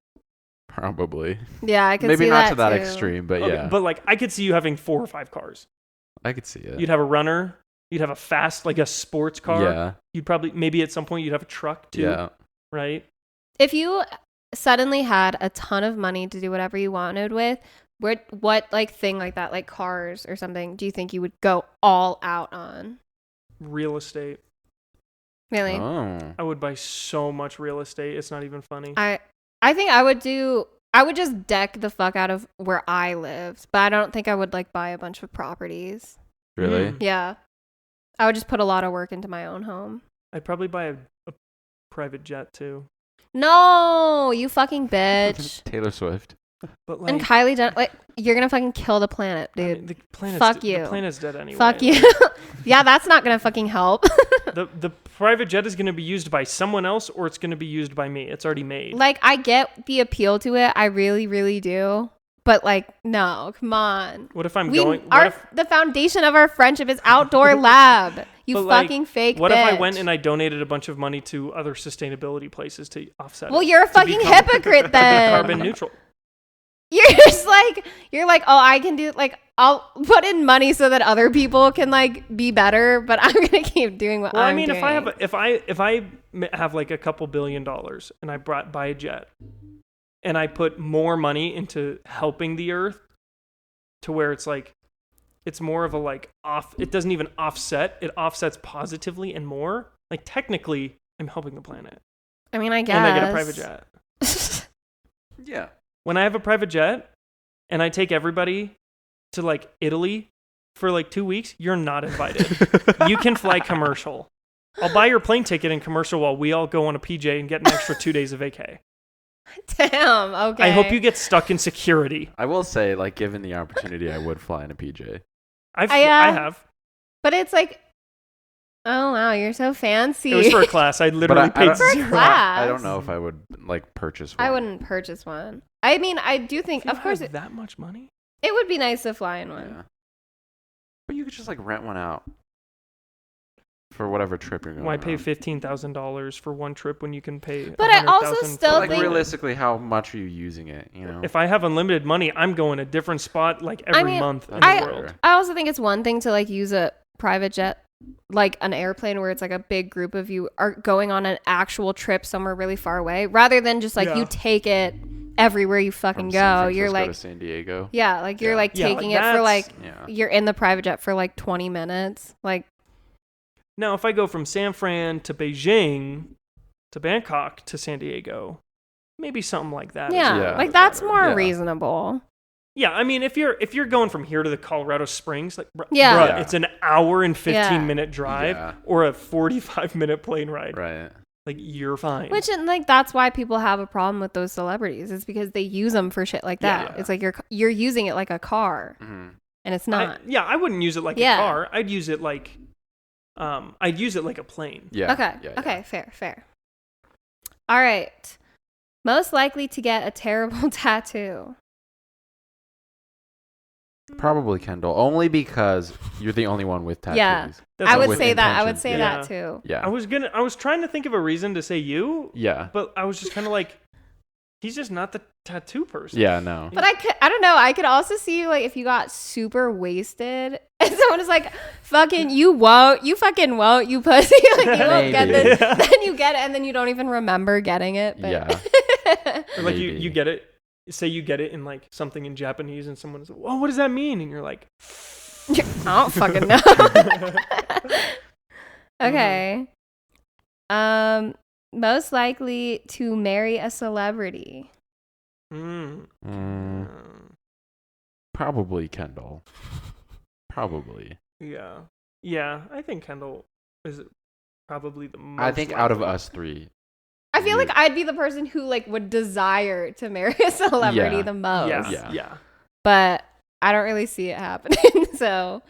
[SPEAKER 1] Probably.
[SPEAKER 3] Yeah, I can
[SPEAKER 1] Maybe
[SPEAKER 3] see
[SPEAKER 1] not
[SPEAKER 3] that
[SPEAKER 1] to that
[SPEAKER 3] too.
[SPEAKER 1] extreme, but
[SPEAKER 2] Okay,
[SPEAKER 1] yeah.
[SPEAKER 2] but like I could see you having 4 or 5 cars.
[SPEAKER 1] I could see it.
[SPEAKER 2] You'd have a runner. You'd have a fast, like a sports car.
[SPEAKER 1] Yeah.
[SPEAKER 2] You'd probably maybe at some point you'd have a truck too.
[SPEAKER 1] Yeah.
[SPEAKER 2] Right.
[SPEAKER 3] If you suddenly had a ton of money to do whatever you wanted with, what like thing like that, like cars or something, do you think you would go all out on?
[SPEAKER 2] Real estate.
[SPEAKER 3] Really?
[SPEAKER 1] Oh.
[SPEAKER 2] I would buy so much real estate. It's not even funny.
[SPEAKER 3] I think I would just deck the fuck out of where I lived, but I don't think I would like buy a bunch of properties.
[SPEAKER 1] Really?
[SPEAKER 2] Mm.
[SPEAKER 3] Yeah. I would just put a lot of work into my own home.
[SPEAKER 2] I'd probably buy a private jet too.
[SPEAKER 3] No, you fucking bitch.
[SPEAKER 1] Taylor Swift.
[SPEAKER 2] But like
[SPEAKER 3] And Kylie Jenner, like, you're gonna fucking kill the planet,
[SPEAKER 2] I
[SPEAKER 3] dude.
[SPEAKER 2] mean, the planet's
[SPEAKER 3] Fuck you.
[SPEAKER 2] The planet's dead anyway.
[SPEAKER 3] Fuck you. Yeah, that's not gonna fucking help.
[SPEAKER 2] The private jet is going to be used by someone else, or it's going to be used by me. It's already made.
[SPEAKER 3] Like, I get the appeal to it. I really, really do. But like, no, come on.
[SPEAKER 2] What if I'm going?
[SPEAKER 3] The foundation of our friendship is outdoor lab. You
[SPEAKER 2] But, like,
[SPEAKER 3] fucking fake
[SPEAKER 2] What
[SPEAKER 3] bitch.
[SPEAKER 2] if I went and I donated a bunch of money to other sustainability places to offset
[SPEAKER 3] Well,
[SPEAKER 2] it?
[SPEAKER 3] you're a
[SPEAKER 2] To
[SPEAKER 3] fucking
[SPEAKER 2] become-
[SPEAKER 3] hypocrite
[SPEAKER 2] to be
[SPEAKER 3] then.
[SPEAKER 2] carbon neutral.
[SPEAKER 3] You're like, oh, I can do, like, I'll put in money so that other people can like be better, but I'm gonna keep doing what
[SPEAKER 2] Well,
[SPEAKER 3] I'm
[SPEAKER 2] I mean,
[SPEAKER 3] doing.
[SPEAKER 2] if I have like a couple $1 billion and I buy a jet, and I put more money into helping the Earth, to where it's like, it's more of a like off. It doesn't even offset. It offsets positively and more. Like technically, I'm helping the planet,
[SPEAKER 3] I mean, I guess.
[SPEAKER 2] and I get a private jet.
[SPEAKER 1] Yeah.
[SPEAKER 2] When I have a private jet, and I take everybody to like Italy for like 2 weeks, you're not invited. You can fly commercial. I'll buy your plane ticket in commercial while we all go on a PJ and get an extra 2 days of vacay.
[SPEAKER 3] Damn. Okay.
[SPEAKER 2] I hope you get stuck in security.
[SPEAKER 1] I will say, like, given the opportunity, I would fly in a PJ.
[SPEAKER 2] I
[SPEAKER 3] I
[SPEAKER 2] have.
[SPEAKER 3] But it's like, oh wow, you're so fancy.
[SPEAKER 2] It was for a class. I literally
[SPEAKER 1] I
[SPEAKER 2] paid
[SPEAKER 1] don't-
[SPEAKER 3] For a
[SPEAKER 2] zero.
[SPEAKER 3] class.
[SPEAKER 1] I don't know if I would like purchase one.
[SPEAKER 3] I wouldn't purchase one. I mean, I do think,
[SPEAKER 2] If you
[SPEAKER 3] of course,
[SPEAKER 2] have that much money.
[SPEAKER 3] it would be nice to fly in one.
[SPEAKER 1] Yeah. But you could just like rent one out for whatever trip you're going.
[SPEAKER 2] Why pay
[SPEAKER 1] on.
[SPEAKER 2] $15,000 for one trip when you can pay?
[SPEAKER 3] But I also
[SPEAKER 2] 100,000
[SPEAKER 3] still
[SPEAKER 2] for
[SPEAKER 1] Like
[SPEAKER 3] think-
[SPEAKER 1] realistically, how much are you using it? You know.
[SPEAKER 2] If I have unlimited money, I'm going a different spot like every
[SPEAKER 3] mean,
[SPEAKER 2] month in
[SPEAKER 1] That's
[SPEAKER 2] the
[SPEAKER 1] fair.
[SPEAKER 2] world.
[SPEAKER 3] I also think it's one thing to like use a private jet, like an airplane where it's like a big group of you are going on an actual trip somewhere really far away, rather than just like
[SPEAKER 2] Yeah.
[SPEAKER 3] you take it everywhere you fucking
[SPEAKER 1] From
[SPEAKER 3] go.
[SPEAKER 1] San
[SPEAKER 3] You're
[SPEAKER 1] Francisco
[SPEAKER 3] like,
[SPEAKER 1] to San Diego.
[SPEAKER 3] yeah, like you're
[SPEAKER 1] Yeah.
[SPEAKER 3] like
[SPEAKER 2] Yeah,
[SPEAKER 3] taking
[SPEAKER 2] like
[SPEAKER 3] it for like
[SPEAKER 2] that's-
[SPEAKER 1] Yeah.
[SPEAKER 3] you're in the private jet for like 20 minutes. Like,
[SPEAKER 2] Now, if I go from San Fran to Beijing to Bangkok to San Diego, maybe something like that.
[SPEAKER 3] Yeah,
[SPEAKER 1] Yeah.
[SPEAKER 3] like that's more
[SPEAKER 1] Yeah.
[SPEAKER 3] reasonable.
[SPEAKER 2] Yeah, I mean, if you're going from here to the Colorado Springs, like,
[SPEAKER 3] Yeah.
[SPEAKER 2] bruh,
[SPEAKER 1] Yeah.
[SPEAKER 2] it's an hour and 15
[SPEAKER 3] Yeah.
[SPEAKER 2] minute drive
[SPEAKER 1] Yeah.
[SPEAKER 2] or a 45-minute plane ride.
[SPEAKER 1] Right.
[SPEAKER 2] Like, you're fine.
[SPEAKER 3] Which, and like, that's why people have a problem with those celebrities. It's because they use them for shit like that.
[SPEAKER 1] Yeah.
[SPEAKER 3] It's like you're using it like a car,
[SPEAKER 1] Mm-hmm.
[SPEAKER 3] and it's not.
[SPEAKER 2] I wouldn't use it like
[SPEAKER 3] Yeah.
[SPEAKER 2] a car. I'd use it like a plane.
[SPEAKER 1] Yeah.
[SPEAKER 3] Okay.
[SPEAKER 1] Yeah, yeah.
[SPEAKER 3] Okay. Fair. All right. Most likely to get a terrible tattoo.
[SPEAKER 1] Probably Kendall, only because you're the only one with tattoos.
[SPEAKER 3] Yeah.
[SPEAKER 2] That's
[SPEAKER 3] I
[SPEAKER 2] all
[SPEAKER 3] would
[SPEAKER 1] with
[SPEAKER 3] say that. I would
[SPEAKER 1] intentions,
[SPEAKER 3] say
[SPEAKER 2] yeah.
[SPEAKER 3] that too.
[SPEAKER 1] Yeah.
[SPEAKER 2] I was trying to think of a reason to say you,
[SPEAKER 1] Yeah.
[SPEAKER 2] but I was just kind of like, he's just not the tattoo person.
[SPEAKER 1] Yeah. No.
[SPEAKER 3] But I don't know. I could also see you like if you got super wasted and someone is like, "Fucking, you fucking won't, you pussy." Like you won't get
[SPEAKER 1] Maybe.
[SPEAKER 3] this, then you get it, and then you don't even remember getting it. But
[SPEAKER 1] Yeah.
[SPEAKER 2] Or like
[SPEAKER 1] Maybe.
[SPEAKER 2] you get it. Say you get it in like something in Japanese, and someone's like, "Oh, what does that mean?" And you're like,
[SPEAKER 3] I don't fucking know. Okay. Most likely to marry a celebrity.
[SPEAKER 1] Probably Kendall. Probably.
[SPEAKER 2] Yeah. I think Kendall is probably the most.
[SPEAKER 1] I think out of
[SPEAKER 2] likely.
[SPEAKER 1] us three.
[SPEAKER 3] I feel
[SPEAKER 1] you-
[SPEAKER 3] like I'd be the person who like would desire to marry a celebrity
[SPEAKER 1] Yeah.
[SPEAKER 3] the most.
[SPEAKER 2] Yeah.
[SPEAKER 3] But I don't really see it happening. So,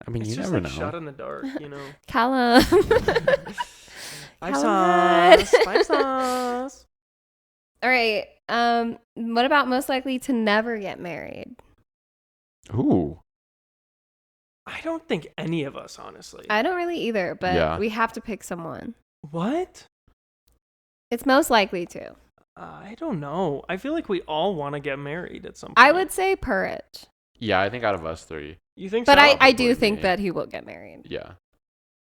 [SPEAKER 1] I mean,
[SPEAKER 2] It's
[SPEAKER 1] you
[SPEAKER 2] just
[SPEAKER 1] never
[SPEAKER 2] like
[SPEAKER 1] know.
[SPEAKER 2] shot in the dark, you know.
[SPEAKER 3] Callum.
[SPEAKER 2] Five
[SPEAKER 3] Callum.
[SPEAKER 2] sauce. 5 sauce.
[SPEAKER 3] All right. What about most likely to never get married?
[SPEAKER 1] Ooh.
[SPEAKER 2] I don't think any of us, honestly.
[SPEAKER 3] I don't really either, but
[SPEAKER 1] Yeah.
[SPEAKER 3] we have to pick someone.
[SPEAKER 2] What?
[SPEAKER 3] It's most likely to.
[SPEAKER 2] I don't know. I feel like we all want to get married at some point.
[SPEAKER 3] I would say Purich.
[SPEAKER 1] Yeah, I think out of us three.
[SPEAKER 2] You think
[SPEAKER 3] But
[SPEAKER 2] so?
[SPEAKER 3] I do
[SPEAKER 1] Probably
[SPEAKER 3] think
[SPEAKER 1] me.
[SPEAKER 3] that he will get married.
[SPEAKER 1] Yeah.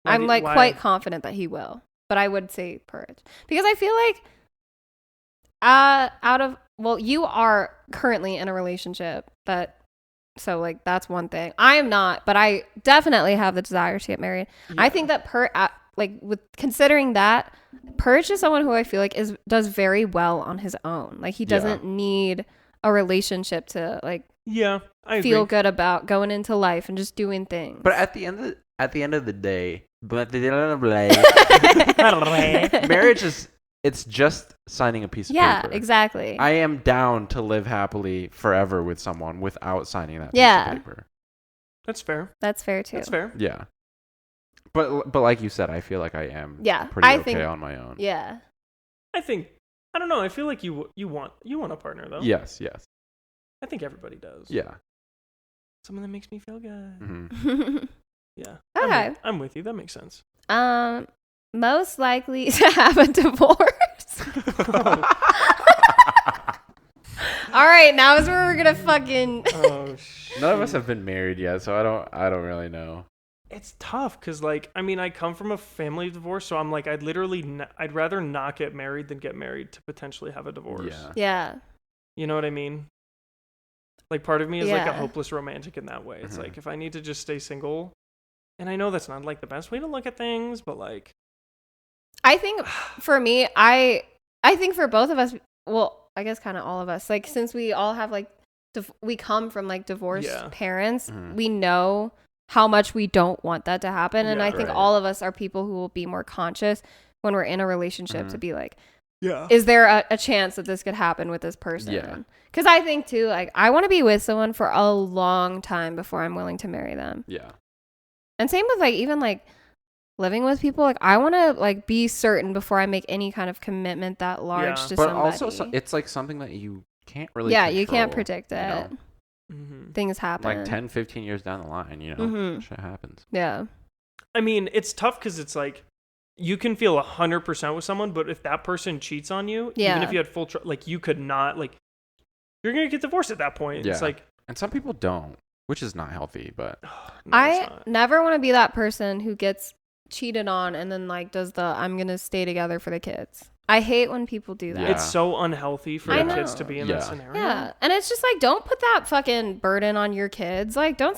[SPEAKER 2] Why
[SPEAKER 3] I'm
[SPEAKER 2] do-
[SPEAKER 3] like
[SPEAKER 2] why-
[SPEAKER 3] quite confident that he will. But I would say Purich. Because I feel like you are currently in a relationship so like that's one thing. I am not, but I definitely have the desire to get married. I
[SPEAKER 2] Yeah.
[SPEAKER 3] think that with considering that, Purge is someone who I feel like does very well on his own. Like he doesn't need a relationship to like
[SPEAKER 2] Yeah, I
[SPEAKER 3] feel
[SPEAKER 2] agree.
[SPEAKER 3] good about going into life and just doing things.
[SPEAKER 1] But at the end of the day, marriage it's just signing a piece of
[SPEAKER 3] yeah,
[SPEAKER 1] paper.
[SPEAKER 3] exactly.
[SPEAKER 1] I am down to live happily forever with someone without signing that piece
[SPEAKER 3] Yeah.
[SPEAKER 1] of paper.
[SPEAKER 2] That's fair.
[SPEAKER 3] That's fair too.
[SPEAKER 2] That's fair.
[SPEAKER 1] Yeah. But like you said, I feel like I am
[SPEAKER 3] Yeah,
[SPEAKER 1] pretty
[SPEAKER 3] I
[SPEAKER 1] okay
[SPEAKER 3] think-
[SPEAKER 1] on my own.
[SPEAKER 3] Yeah.
[SPEAKER 2] I don't know. I feel like you want a partner though.
[SPEAKER 1] Yes.
[SPEAKER 2] I think everybody does.
[SPEAKER 1] Yeah.
[SPEAKER 2] Someone that makes me feel good.
[SPEAKER 1] Hmm.
[SPEAKER 2] Yeah.
[SPEAKER 3] Okay.
[SPEAKER 2] I'm with you. That makes sense.
[SPEAKER 3] Most likely to have a divorce. All right, now is where we're gonna fucking.
[SPEAKER 2] Oh shit.
[SPEAKER 1] None of us have been married yet, so I don't really know.
[SPEAKER 2] It's tough because, like, I mean, I come from a family divorce, so I'm like, I'd rather not get married than get married to potentially have a divorce.
[SPEAKER 1] Yeah.
[SPEAKER 3] Yeah.
[SPEAKER 2] You know what I mean? Like, part of me is like a
[SPEAKER 3] Yeah.
[SPEAKER 2] hopeless romantic in that way. It's
[SPEAKER 1] Mhm.
[SPEAKER 2] like, if I need to just stay single, and I know that's not like the best way to look at things, but like,
[SPEAKER 3] I think for me, I think for both of us, well, I guess kind of all of us, like since we all have like we come from like divorced
[SPEAKER 2] Yeah.
[SPEAKER 3] parents,
[SPEAKER 1] Mhm.
[SPEAKER 3] we know how much we don't want that to happen, and
[SPEAKER 2] Yeah.
[SPEAKER 3] I think
[SPEAKER 1] Right.
[SPEAKER 3] all of us are people who will be more conscious when we're in a relationship to
[SPEAKER 1] Mhm.
[SPEAKER 3] be like,
[SPEAKER 2] yeah,
[SPEAKER 3] is there a chance that this could happen with this person?
[SPEAKER 1] Yeah.
[SPEAKER 3] Because I think too, like I want to be with someone for a long time before I'm willing to marry them.
[SPEAKER 1] Yeah.
[SPEAKER 3] And same with like even like living with people, like I want to like be certain before I make any kind of commitment that large
[SPEAKER 2] Yeah.
[SPEAKER 3] to
[SPEAKER 1] But
[SPEAKER 3] somebody.
[SPEAKER 1] also, it's like something that you can't really.
[SPEAKER 3] yeah, you can't
[SPEAKER 1] control,
[SPEAKER 3] predict it.
[SPEAKER 1] you know?
[SPEAKER 2] hmm
[SPEAKER 3] Things happen.
[SPEAKER 1] Like 10, 15 years down the line, you know,
[SPEAKER 3] Mhm.
[SPEAKER 1] shit happens.
[SPEAKER 3] Yeah.
[SPEAKER 2] I mean, it's tough because it's like you can feel 100% with someone, but if that person cheats on you, even
[SPEAKER 3] Yeah.
[SPEAKER 2] if you had full like you could not like, you're gonna get divorced at that point. It's
[SPEAKER 1] Yeah.
[SPEAKER 2] like
[SPEAKER 1] And some people don't, which is not healthy. But
[SPEAKER 2] no, it's
[SPEAKER 3] I
[SPEAKER 2] not.
[SPEAKER 3] never want to be that person who gets cheated on and then like does the I'm going to stay together for the kids. I hate when people do that.
[SPEAKER 1] Yeah.
[SPEAKER 2] It's so unhealthy for
[SPEAKER 3] I
[SPEAKER 2] the kids
[SPEAKER 3] know.
[SPEAKER 2] to be in
[SPEAKER 1] Yeah.
[SPEAKER 2] that scenario.
[SPEAKER 3] Yeah. And it's just like don't put that fucking burden on your kids. Like don't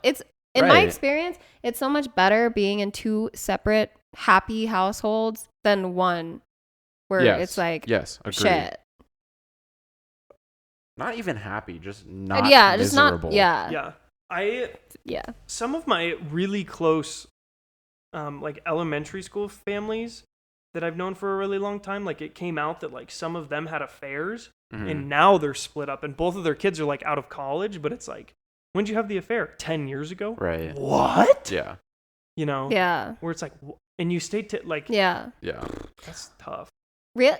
[SPEAKER 3] it's in my
[SPEAKER 1] Right.
[SPEAKER 3] experience, it's so much better being in 2 separate happy households than one where
[SPEAKER 1] Yes.
[SPEAKER 3] it's like
[SPEAKER 1] yes, agreed.
[SPEAKER 3] shit.
[SPEAKER 1] Not even happy, just
[SPEAKER 3] And
[SPEAKER 1] not
[SPEAKER 3] yeah, just
[SPEAKER 1] miserable.
[SPEAKER 3] not. Yeah.
[SPEAKER 2] Yeah. Some of my really close, like elementary school families that I've known for a really long time, like it came out that like some of them had affairs,
[SPEAKER 1] Mhm.
[SPEAKER 2] and now they're split up, and both of their kids are like out of college. But it's like, when did you have the affair? 10 years ago?
[SPEAKER 1] Right.
[SPEAKER 2] What?
[SPEAKER 1] Yeah.
[SPEAKER 2] You know?
[SPEAKER 3] Yeah.
[SPEAKER 2] Where it's like, and you stayed to like,
[SPEAKER 3] Yeah.
[SPEAKER 1] Yeah.
[SPEAKER 2] that's tough.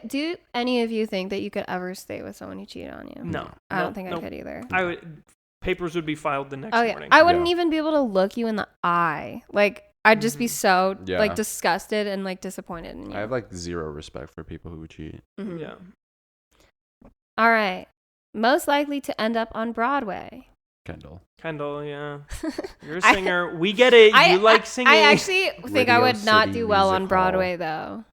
[SPEAKER 3] Do any of you think that you could ever stay with someone who cheated on you?
[SPEAKER 2] No,
[SPEAKER 3] I don't think I could either.
[SPEAKER 2] I would. Papers would be filed the next
[SPEAKER 3] Oh yeah,
[SPEAKER 2] morning.
[SPEAKER 3] I wouldn't
[SPEAKER 1] Yeah.
[SPEAKER 3] even be able to look you in the eye. Like I'd just be so
[SPEAKER 1] Yeah.
[SPEAKER 3] like disgusted and like disappointed in you.
[SPEAKER 1] I have like zero respect for people who cheat.
[SPEAKER 3] Mhm.
[SPEAKER 2] Yeah.
[SPEAKER 3] All right. Most likely to end up on Broadway.
[SPEAKER 1] Kendall.
[SPEAKER 2] Kendall, yeah. You're a
[SPEAKER 3] I-
[SPEAKER 2] singer. We get it. You like singing.
[SPEAKER 3] I actually think I
[SPEAKER 1] Radio
[SPEAKER 3] would not
[SPEAKER 1] City
[SPEAKER 3] do well
[SPEAKER 1] Music
[SPEAKER 3] on
[SPEAKER 1] Hall.
[SPEAKER 3] Broadway though.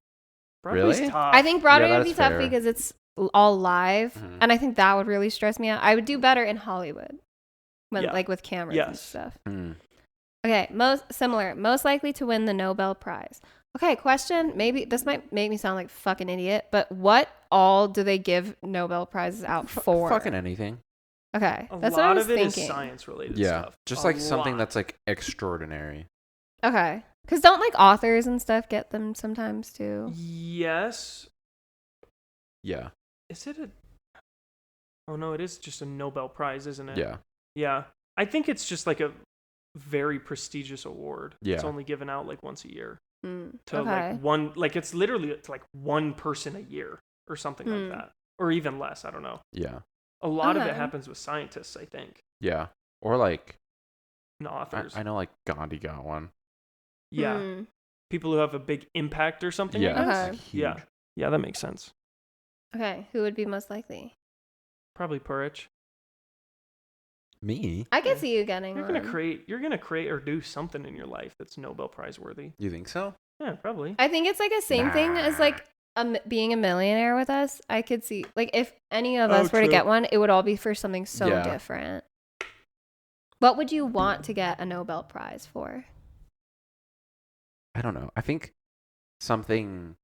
[SPEAKER 2] Broadway's
[SPEAKER 1] Really?
[SPEAKER 2] tough.
[SPEAKER 3] I think Broadway would be
[SPEAKER 1] that's
[SPEAKER 3] tough
[SPEAKER 1] fair.
[SPEAKER 3] because it's all live,
[SPEAKER 1] Mhm.
[SPEAKER 3] and I think that would really stress me out. I would do better in Hollywood, when
[SPEAKER 2] Yeah.
[SPEAKER 3] like with cameras and
[SPEAKER 2] Yes.
[SPEAKER 3] stuff.
[SPEAKER 1] Hmm.
[SPEAKER 3] Okay, most likely to win the Nobel Prize. Okay, question. Maybe this might make me sound like a fucking idiot, but what all do they give Nobel Prizes out for?
[SPEAKER 1] Fucking anything.
[SPEAKER 3] Okay,
[SPEAKER 2] A
[SPEAKER 3] that's what I
[SPEAKER 2] lot
[SPEAKER 3] was
[SPEAKER 2] of it is
[SPEAKER 3] thinking.
[SPEAKER 2] science related
[SPEAKER 1] Yeah.
[SPEAKER 2] stuff.
[SPEAKER 1] Just
[SPEAKER 2] A
[SPEAKER 1] like something
[SPEAKER 2] lot.
[SPEAKER 1] that's like extraordinary.
[SPEAKER 3] Okay, because don't like authors and stuff get them sometimes too?
[SPEAKER 2] Yes.
[SPEAKER 1] Yeah.
[SPEAKER 2] Is it a? Oh no, it is just a Nobel Prize, isn't it?
[SPEAKER 1] Yeah.
[SPEAKER 2] Yeah. I think it's just like a very prestigious award. It's
[SPEAKER 1] Yeah.
[SPEAKER 2] only given out like once a year
[SPEAKER 3] Mm,
[SPEAKER 2] to
[SPEAKER 3] okay.
[SPEAKER 2] like one. Like it's literally it's like one person a year or something
[SPEAKER 3] Hmm.
[SPEAKER 2] like that, or even less. I don't know.
[SPEAKER 1] Yeah.
[SPEAKER 2] A lot of it
[SPEAKER 3] Okay.
[SPEAKER 2] happens with scientists, I think,
[SPEAKER 1] Yeah. Or like
[SPEAKER 2] and authors.
[SPEAKER 1] I know like Gandhi got one.
[SPEAKER 2] Yeah.
[SPEAKER 3] Hmm.
[SPEAKER 2] People who have a big impact or something.
[SPEAKER 1] Yeah.
[SPEAKER 2] I guess.
[SPEAKER 3] Okay.
[SPEAKER 1] It's huge.
[SPEAKER 2] Yeah. Yeah, that makes sense.
[SPEAKER 3] Okay, who would be most likely?
[SPEAKER 2] Probably PUURICH.
[SPEAKER 1] Me?
[SPEAKER 3] I could see you getting
[SPEAKER 2] You're
[SPEAKER 3] one.
[SPEAKER 2] gonna create or do something in your life that's Nobel Prize worthy.
[SPEAKER 1] You think so?
[SPEAKER 2] Yeah, probably.
[SPEAKER 3] I think it's like a same thing as like being a millionaire with us. I could see like if any of
[SPEAKER 2] Oh,
[SPEAKER 3] us were to
[SPEAKER 2] true.
[SPEAKER 3] get one, it would all be for something so
[SPEAKER 1] Yeah.
[SPEAKER 3] different. What would you want to get a Nobel Prize for?
[SPEAKER 1] I don't know. I think something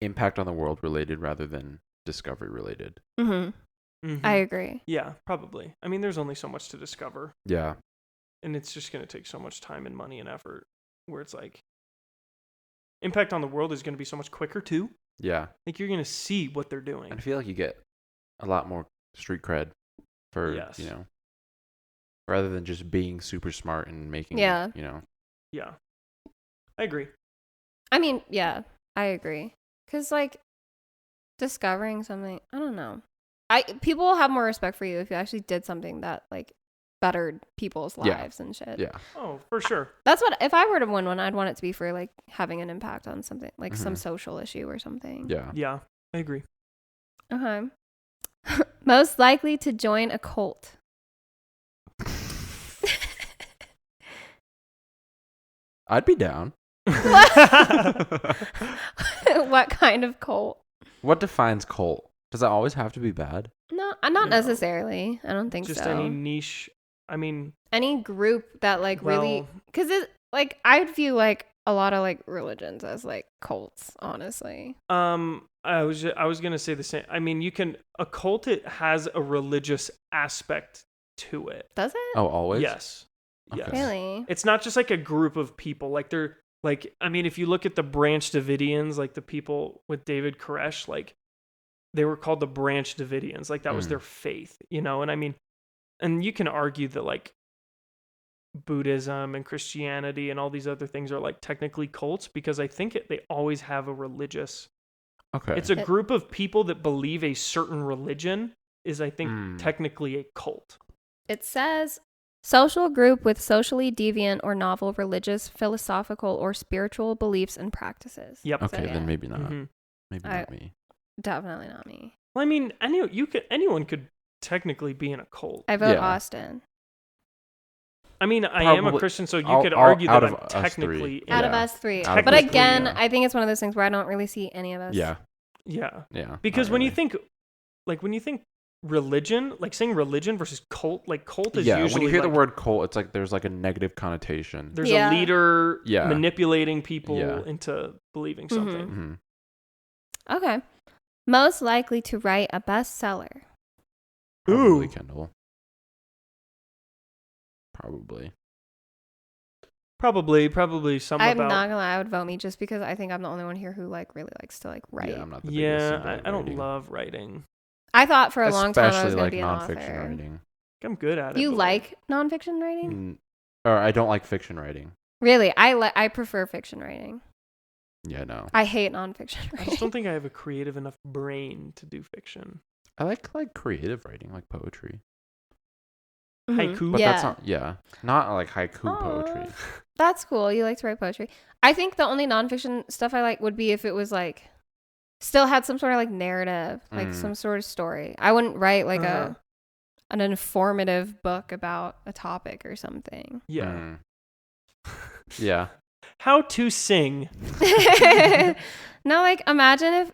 [SPEAKER 1] impact on the world related rather than discovery related.
[SPEAKER 3] Mm-hmm.
[SPEAKER 2] Mhm.
[SPEAKER 3] I agree.
[SPEAKER 2] Yeah, probably. I mean, there's only so much to discover,
[SPEAKER 1] Yeah.
[SPEAKER 2] and it's just gonna take so much time and money and effort. Where it's like, impact on the world is gonna be so much quicker too.
[SPEAKER 1] Yeah.
[SPEAKER 2] Like you're gonna see what they're doing.
[SPEAKER 1] And I feel like you get a lot more street cred for,
[SPEAKER 2] Yes.
[SPEAKER 1] you know, rather than just being super smart and making,
[SPEAKER 3] Yeah.
[SPEAKER 1] you know.
[SPEAKER 2] Yeah, I agree.
[SPEAKER 3] I mean, yeah, I agree. Cause like discovering something, I don't know. People will have more respect for you if you actually did something that like bettered people's
[SPEAKER 1] Yeah.
[SPEAKER 3] lives and shit.
[SPEAKER 1] Yeah.
[SPEAKER 2] Oh, for sure.
[SPEAKER 3] That's what if I were to win one, I'd want it to be for like having an impact on something like some
[SPEAKER 1] Mhm.
[SPEAKER 3] social issue or something.
[SPEAKER 1] Yeah.
[SPEAKER 2] Yeah, I agree.
[SPEAKER 3] Okay. Most likely to join a cult.
[SPEAKER 1] I'd be down.
[SPEAKER 3] What kind of cult?
[SPEAKER 1] What defines cult? Does that always have to be bad?
[SPEAKER 3] No, not
[SPEAKER 2] No.
[SPEAKER 3] necessarily. I don't think
[SPEAKER 2] Just
[SPEAKER 3] so.
[SPEAKER 2] any niche. I mean,
[SPEAKER 3] Any group that like really,
[SPEAKER 2] well,
[SPEAKER 3] because it like I'd view like a lot of like religions as like cults, honestly.
[SPEAKER 2] I was gonna say the same. I mean, a cult, it has a religious aspect to it.
[SPEAKER 3] Does it?
[SPEAKER 1] Oh, always?
[SPEAKER 2] Yes.
[SPEAKER 1] Okay.
[SPEAKER 2] Yes.
[SPEAKER 3] Really?
[SPEAKER 2] It's not just like a group of people. Like they're like, I mean, if you look at the Branch Davidians, like the people with David Koresh, like they were called the Branch Davidians. Like that was
[SPEAKER 1] Mm.
[SPEAKER 2] their faith, you know? And I mean, and you can argue that like Buddhism and Christianity and all these other things are like technically cults because I think they always have a religious.
[SPEAKER 1] Okay.
[SPEAKER 2] It's a group of people that believe a certain religion is, I think,
[SPEAKER 1] Mm.
[SPEAKER 2] technically a cult.
[SPEAKER 3] It says social group with socially deviant or novel religious, philosophical, or spiritual beliefs and practices.
[SPEAKER 2] Yep.
[SPEAKER 1] Okay,
[SPEAKER 3] So, yeah.
[SPEAKER 1] then maybe not.
[SPEAKER 2] Mhm.
[SPEAKER 1] Maybe
[SPEAKER 3] I-
[SPEAKER 1] not me.
[SPEAKER 3] Definitely not me.
[SPEAKER 2] Well, I mean, anyone could technically be in a cult.
[SPEAKER 3] I vote
[SPEAKER 1] Yeah.
[SPEAKER 3] Austin.
[SPEAKER 2] I mean, I am a
[SPEAKER 1] Probably-
[SPEAKER 2] Christian, so you
[SPEAKER 1] I'll-
[SPEAKER 2] could
[SPEAKER 1] I'll-
[SPEAKER 2] argue
[SPEAKER 1] out
[SPEAKER 2] that
[SPEAKER 1] of
[SPEAKER 2] I'm
[SPEAKER 1] us
[SPEAKER 2] technically
[SPEAKER 1] three.
[SPEAKER 2] in
[SPEAKER 3] Out
[SPEAKER 2] it.
[SPEAKER 3] of us three.
[SPEAKER 1] Out of
[SPEAKER 3] But
[SPEAKER 1] us
[SPEAKER 3] again,
[SPEAKER 1] three, yeah.
[SPEAKER 3] I think it's one of those things where I don't really see any of us.
[SPEAKER 1] Yeah.
[SPEAKER 2] Yeah.
[SPEAKER 1] Yeah.
[SPEAKER 2] Because
[SPEAKER 1] not
[SPEAKER 2] when you
[SPEAKER 1] really.
[SPEAKER 2] think, like, when you think religion, like saying religion versus cult. Like cult is
[SPEAKER 1] Yeah,
[SPEAKER 2] usually
[SPEAKER 1] when you hear the
[SPEAKER 2] like,
[SPEAKER 1] word cult, it's like there's like a negative connotation.
[SPEAKER 2] there's
[SPEAKER 3] Yeah.
[SPEAKER 2] a leader
[SPEAKER 1] Yeah.
[SPEAKER 2] manipulating people
[SPEAKER 1] Yeah.
[SPEAKER 2] into believing something.
[SPEAKER 1] Mhm.
[SPEAKER 3] Okay. Most likely to write a bestseller.
[SPEAKER 1] Probably
[SPEAKER 2] Ooh.
[SPEAKER 1] Kendall. Probably.
[SPEAKER 2] Probably some
[SPEAKER 3] I'm
[SPEAKER 2] about.
[SPEAKER 3] not gonna lie, I would vote me just because I think I'm the only one here who like really likes to like write.
[SPEAKER 1] Yeah, I'm not the biggest
[SPEAKER 2] Yeah,
[SPEAKER 1] into, like,
[SPEAKER 2] I don't
[SPEAKER 1] writing.
[SPEAKER 2] love writing.
[SPEAKER 3] I thought for a long time I was
[SPEAKER 1] Especially
[SPEAKER 3] gonna
[SPEAKER 1] like
[SPEAKER 3] be an
[SPEAKER 1] nonfiction
[SPEAKER 3] author.
[SPEAKER 1] writing.
[SPEAKER 2] I'm good at it.
[SPEAKER 3] You
[SPEAKER 2] but,
[SPEAKER 3] like nonfiction writing?
[SPEAKER 1] Or I don't like fiction writing.
[SPEAKER 3] Really? I prefer fiction writing.
[SPEAKER 1] Yeah, no.
[SPEAKER 3] I hate nonfiction
[SPEAKER 2] I just
[SPEAKER 3] writing.
[SPEAKER 2] don't think I have a creative enough brain to do fiction.
[SPEAKER 1] I like creative writing, like poetry.
[SPEAKER 3] Mhm.
[SPEAKER 2] Haiku?
[SPEAKER 1] But
[SPEAKER 3] Yeah.
[SPEAKER 1] that's not like haiku poetry.
[SPEAKER 3] Aw. That's cool. You like to write poetry. I think the only nonfiction stuff I like would be if it was like still had some sort of like narrative, like some sort of story. I wouldn't write like an informative book about a topic or something.
[SPEAKER 2] Yeah.
[SPEAKER 1] Yeah.
[SPEAKER 2] How to sing.
[SPEAKER 3] No, like imagine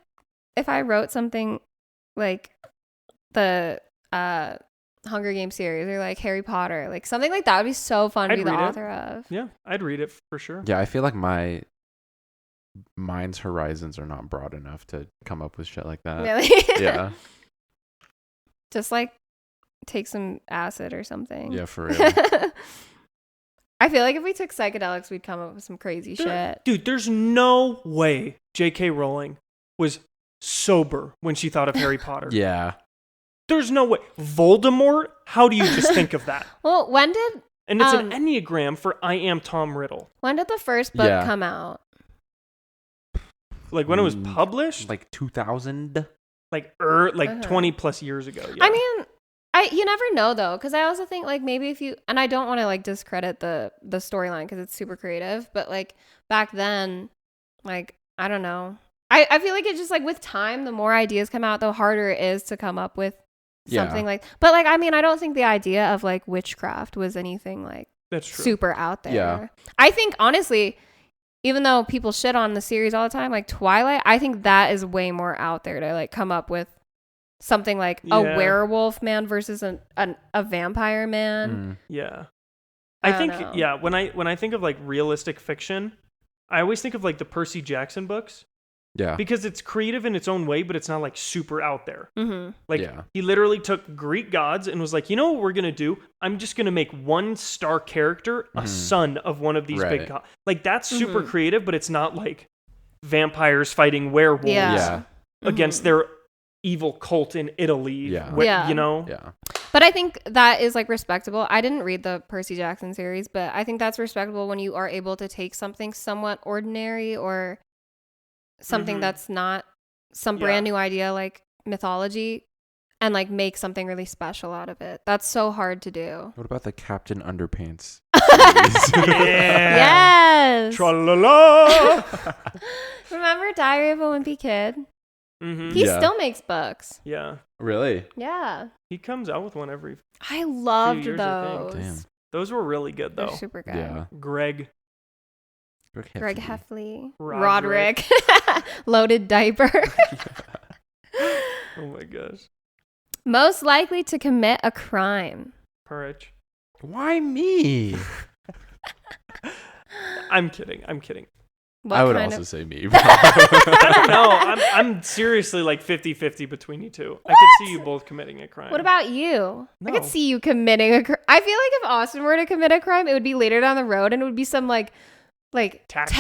[SPEAKER 3] if I wrote something like the Hunger Games series or like Harry Potter, like something like that would be so fun to
[SPEAKER 2] I'd
[SPEAKER 3] be the
[SPEAKER 2] read it.
[SPEAKER 3] author of.
[SPEAKER 2] Yeah, I'd read it for sure.
[SPEAKER 1] Yeah, I feel like my mind's horizons are not broad enough to come up with shit like that.
[SPEAKER 3] Really?
[SPEAKER 1] Yeah.
[SPEAKER 3] Just like take some acid or something.
[SPEAKER 1] Yeah, for real.
[SPEAKER 3] I feel like if we took psychedelics, we'd come up with some crazy shit.
[SPEAKER 2] Dude, there's no way J.K. Rowling was sober when she thought of Harry Potter.
[SPEAKER 1] Yeah.
[SPEAKER 2] There's no way. Voldemort? How do you just think of that?
[SPEAKER 3] Well, when did
[SPEAKER 2] And it's an Enneagram for I am Tom Riddle.
[SPEAKER 3] the first book
[SPEAKER 1] Yeah.
[SPEAKER 3] come out?
[SPEAKER 2] Like when it was published?
[SPEAKER 1] Like 2000?
[SPEAKER 2] Like 20 plus years ago. Yeah.
[SPEAKER 3] I mean, you never know though, because I also think like maybe if you, and I don't want to like discredit the storyline because it's super creative, but like back then, like I don't know, I feel like it's just like with time, the more ideas come out, the harder it is to come up with something like. But like I mean, I don't think the idea of like witchcraft was anything like
[SPEAKER 2] that's true.
[SPEAKER 3] super out there.
[SPEAKER 1] Yeah.
[SPEAKER 3] I think honestly, even though people shit on the series all the time, like Twilight, I think that is way more out there to like come up with something like a werewolf man versus a vampire man.
[SPEAKER 2] Yeah.
[SPEAKER 3] I
[SPEAKER 2] I think
[SPEAKER 3] don't know.
[SPEAKER 2] yeah, when I think of like realistic fiction, I always think of like the Percy Jackson books
[SPEAKER 1] Yeah.
[SPEAKER 2] because it's creative in its own way, but it's not like super out there.
[SPEAKER 3] Mm-hmm.
[SPEAKER 2] Like
[SPEAKER 1] Yeah.
[SPEAKER 2] he literally took Greek gods and was like, you know what we're gonna do? I'm just gonna make one star character a son of one of these big
[SPEAKER 1] Right.
[SPEAKER 2] gods. Like that's super creative, but it's not like vampires fighting werewolves
[SPEAKER 3] Yeah.
[SPEAKER 2] against their evil cult in Italy.
[SPEAKER 1] Yeah.
[SPEAKER 2] where, you know.
[SPEAKER 1] Yeah.
[SPEAKER 3] But I think that is like respectable. I didn't read the Percy Jackson series, but I think that's respectable when you are able to take something somewhat ordinary or something that's not some brand new idea like mythology and like make something really special out of it. That's so hard to do.
[SPEAKER 1] What about the Captain Underpants?
[SPEAKER 3] Yes.
[SPEAKER 2] Tra-la-la.
[SPEAKER 3] Remember Diary of a Wimpy Kid?
[SPEAKER 2] Mm-hmm.
[SPEAKER 3] He
[SPEAKER 1] Yeah.
[SPEAKER 3] still makes books.
[SPEAKER 2] Yeah.
[SPEAKER 1] Really?
[SPEAKER 3] Yeah.
[SPEAKER 2] He comes out with one every.
[SPEAKER 3] I loved
[SPEAKER 2] years, I think.
[SPEAKER 3] those.
[SPEAKER 1] Damn.
[SPEAKER 2] Those were really good
[SPEAKER 3] They're
[SPEAKER 2] though.
[SPEAKER 3] super good.
[SPEAKER 1] Yeah.
[SPEAKER 2] Greg.
[SPEAKER 3] Greg Heffley.
[SPEAKER 2] Roderick.
[SPEAKER 3] Loaded diaper.
[SPEAKER 2] Oh my gosh.
[SPEAKER 3] Most likely to commit a crime.
[SPEAKER 2] Courage.
[SPEAKER 1] Why me?
[SPEAKER 2] I'm kidding.
[SPEAKER 3] What
[SPEAKER 1] I would
[SPEAKER 3] kind
[SPEAKER 1] also
[SPEAKER 3] of-
[SPEAKER 1] say me.
[SPEAKER 2] I don't know. I'm seriously like 50-50 between you two. I could see you both committing a crime.
[SPEAKER 3] What about you? I
[SPEAKER 2] No.
[SPEAKER 3] could see you committing a crime. I feel like if Austin were to commit a crime, it would be later down the road and it would be some like
[SPEAKER 2] Tax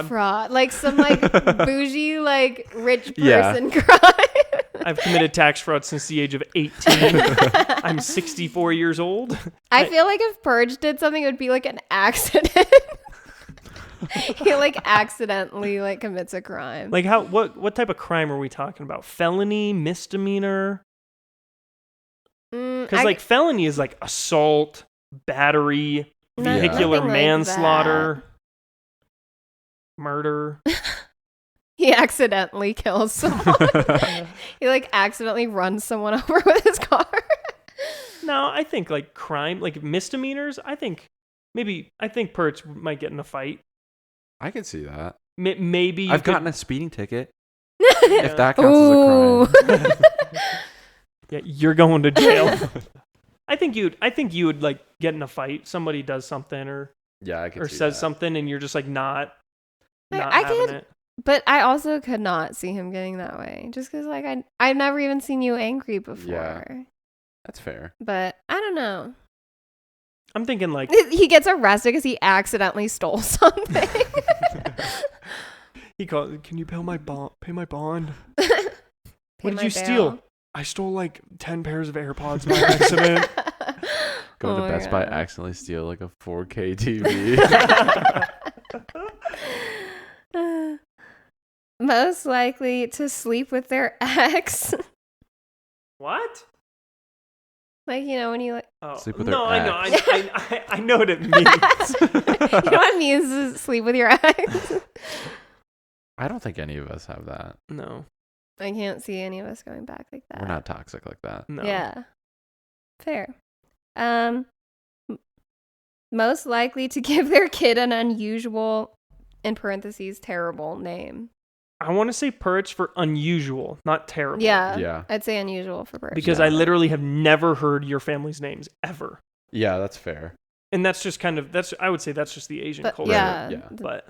[SPEAKER 3] fraud. Like some like bougie, like rich
[SPEAKER 1] Yeah.
[SPEAKER 3] person crime.
[SPEAKER 2] I've committed tax fraud since the age of 18. I'm 64 years old.
[SPEAKER 3] I feel like if Purge did something, it would be like an accident. He like accidentally like commits a crime.
[SPEAKER 2] Like what type of crime are we talking about? Felony, misdemeanor? Because like felony is like assault, battery, vehicular
[SPEAKER 3] nothing like
[SPEAKER 2] manslaughter, murder.
[SPEAKER 3] He accidentally kills someone. He like accidentally runs someone over with his car.
[SPEAKER 2] No, I think like crime, like misdemeanors. I think Perch might get in a fight.
[SPEAKER 1] I can see that.
[SPEAKER 2] Maybe you
[SPEAKER 1] I've
[SPEAKER 2] could-
[SPEAKER 1] gotten a speeding ticket. If that counts
[SPEAKER 3] Ooh.
[SPEAKER 1] as a crime.
[SPEAKER 2] Yeah, you're going to jail. I think you would like get in a fight. Somebody does something or
[SPEAKER 1] Yeah, I could see
[SPEAKER 2] says
[SPEAKER 1] that.
[SPEAKER 2] something, and you're just like not
[SPEAKER 3] I
[SPEAKER 2] having
[SPEAKER 3] could,
[SPEAKER 2] it.
[SPEAKER 3] but I also could not see him getting that way. Just because, like, I've never even seen you angry before.
[SPEAKER 1] Yeah. That's fair.
[SPEAKER 3] But I don't know.
[SPEAKER 2] I'm thinking like
[SPEAKER 3] He gets arrested because he accidentally stole something.
[SPEAKER 2] he called. Can you pay my bond? Pay my bond.
[SPEAKER 3] Pay
[SPEAKER 2] What did
[SPEAKER 3] my
[SPEAKER 2] you steal?
[SPEAKER 3] bail.
[SPEAKER 2] I stole like 10 pairs of AirPods by accident.
[SPEAKER 1] Going
[SPEAKER 3] Oh
[SPEAKER 1] to
[SPEAKER 3] my
[SPEAKER 1] Best Buy,
[SPEAKER 3] God.
[SPEAKER 1] accidentally steal like a 4K TV.
[SPEAKER 3] Most likely to sleep with their ex.
[SPEAKER 2] What?
[SPEAKER 3] Like, you know, when you like.
[SPEAKER 2] Oh,
[SPEAKER 1] Sleep with
[SPEAKER 2] no,
[SPEAKER 1] her
[SPEAKER 2] I know.
[SPEAKER 1] ex.
[SPEAKER 2] I know what it means.
[SPEAKER 3] You know what it means to sleep with your ex?
[SPEAKER 1] I don't think any of us have that.
[SPEAKER 2] No.
[SPEAKER 3] I can't see any of us going back like that.
[SPEAKER 1] We're not toxic like that.
[SPEAKER 2] No.
[SPEAKER 3] Yeah. Fair. M- most likely to give their kid an unusual, in parentheses, terrible name.
[SPEAKER 2] I want to say PUURICH'S for unusual, not terrible.
[SPEAKER 3] Yeah.
[SPEAKER 1] Yeah.
[SPEAKER 3] I'd say unusual for birth.
[SPEAKER 2] Because
[SPEAKER 1] Yeah.
[SPEAKER 2] I literally have never heard your family's names ever.
[SPEAKER 1] Yeah, that's fair.
[SPEAKER 2] And that's just kind of I would say that's just the Asian
[SPEAKER 3] But
[SPEAKER 2] culture.
[SPEAKER 3] yeah.
[SPEAKER 1] Yeah.
[SPEAKER 2] But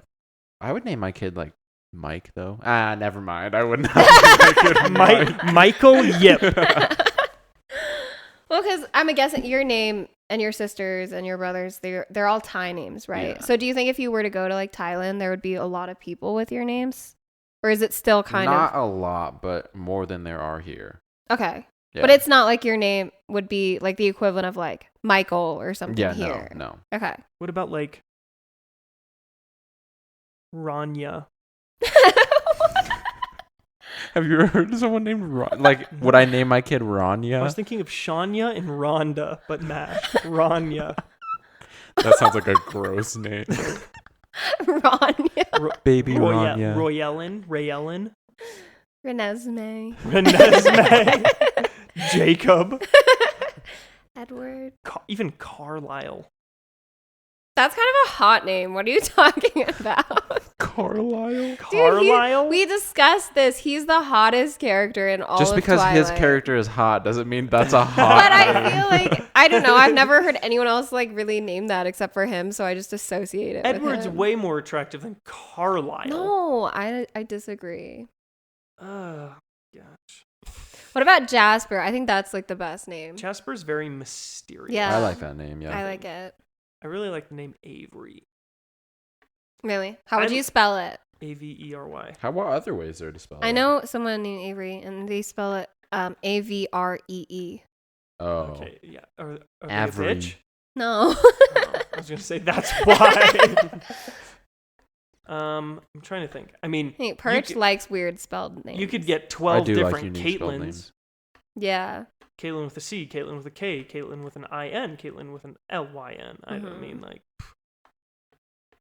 [SPEAKER 1] I would name my kid like Mike though. Never mind. I would not name my kid Mike.
[SPEAKER 2] Michael Yip.
[SPEAKER 3] Well, because I'm guessing your name and your sisters and your brothers, they're all Thai names, right?
[SPEAKER 1] Yeah.
[SPEAKER 3] So do you think if you were to go to like Thailand, there would be a lot of people with your names? Or is it still kind
[SPEAKER 1] Not a lot, but more than there are here.
[SPEAKER 3] of okay?
[SPEAKER 1] Yeah.
[SPEAKER 3] But it's not like your name would be like the equivalent of like Michael or something
[SPEAKER 1] yeah,
[SPEAKER 3] here.
[SPEAKER 1] no.
[SPEAKER 3] Okay.
[SPEAKER 2] What about like Rania?
[SPEAKER 1] Have you ever heard of someone named Ron? Like, would I name my kid Rania?
[SPEAKER 2] I was thinking of Shania and Rhonda, but mashed. Rania.
[SPEAKER 1] That sounds like a gross name.
[SPEAKER 3] Rania.
[SPEAKER 1] Baby Rania.
[SPEAKER 2] Rayellen.
[SPEAKER 3] Renesmee.
[SPEAKER 2] Renesmee. Jacob.
[SPEAKER 3] Edward.
[SPEAKER 2] Even Carlisle.
[SPEAKER 3] That's kind of a hot name. What are you talking about?
[SPEAKER 1] Carlisle.
[SPEAKER 2] Carlisle?
[SPEAKER 3] We discussed this. He's the hottest character in all
[SPEAKER 1] Just
[SPEAKER 3] of
[SPEAKER 1] because his
[SPEAKER 3] Twilight.
[SPEAKER 1] character is hot doesn't mean that's a hot
[SPEAKER 3] But I
[SPEAKER 1] name.
[SPEAKER 3] feel like, I don't know. I've never heard anyone else like really name that except for him. So I just associate it
[SPEAKER 2] Edward's
[SPEAKER 3] with him.
[SPEAKER 2] way more attractive than Carlisle.
[SPEAKER 3] No, I disagree.
[SPEAKER 2] Oh, gosh.
[SPEAKER 3] What about Jasper? I think that's like the best name.
[SPEAKER 2] Jasper's very mysterious.
[SPEAKER 3] Yeah.
[SPEAKER 1] I like that name, yeah.
[SPEAKER 3] I like it.
[SPEAKER 2] I really like the name Avery.
[SPEAKER 3] Really? How would you spell it?
[SPEAKER 2] Avery.
[SPEAKER 1] What other ways are to spell it?
[SPEAKER 3] I know someone named Avery, and they spell it Avree.
[SPEAKER 1] Oh.
[SPEAKER 2] Okay, yeah. Are they a
[SPEAKER 1] Avery.
[SPEAKER 2] bitch?
[SPEAKER 3] No.
[SPEAKER 2] Oh, I was gonna say that's why. I'm trying to think. I mean,
[SPEAKER 3] Hey, Perch
[SPEAKER 2] could-
[SPEAKER 3] likes weird spelled names.
[SPEAKER 2] you could get
[SPEAKER 1] I
[SPEAKER 2] 12
[SPEAKER 1] do like
[SPEAKER 2] different
[SPEAKER 1] unique spelled
[SPEAKER 2] Caitlins.
[SPEAKER 1] names.
[SPEAKER 3] Yeah.
[SPEAKER 2] Caitlin with a C, Caitlin with a K, Caitlin with an I-N, Caitlin with an L-Y-N. I don't
[SPEAKER 3] Mhm.
[SPEAKER 2] mean like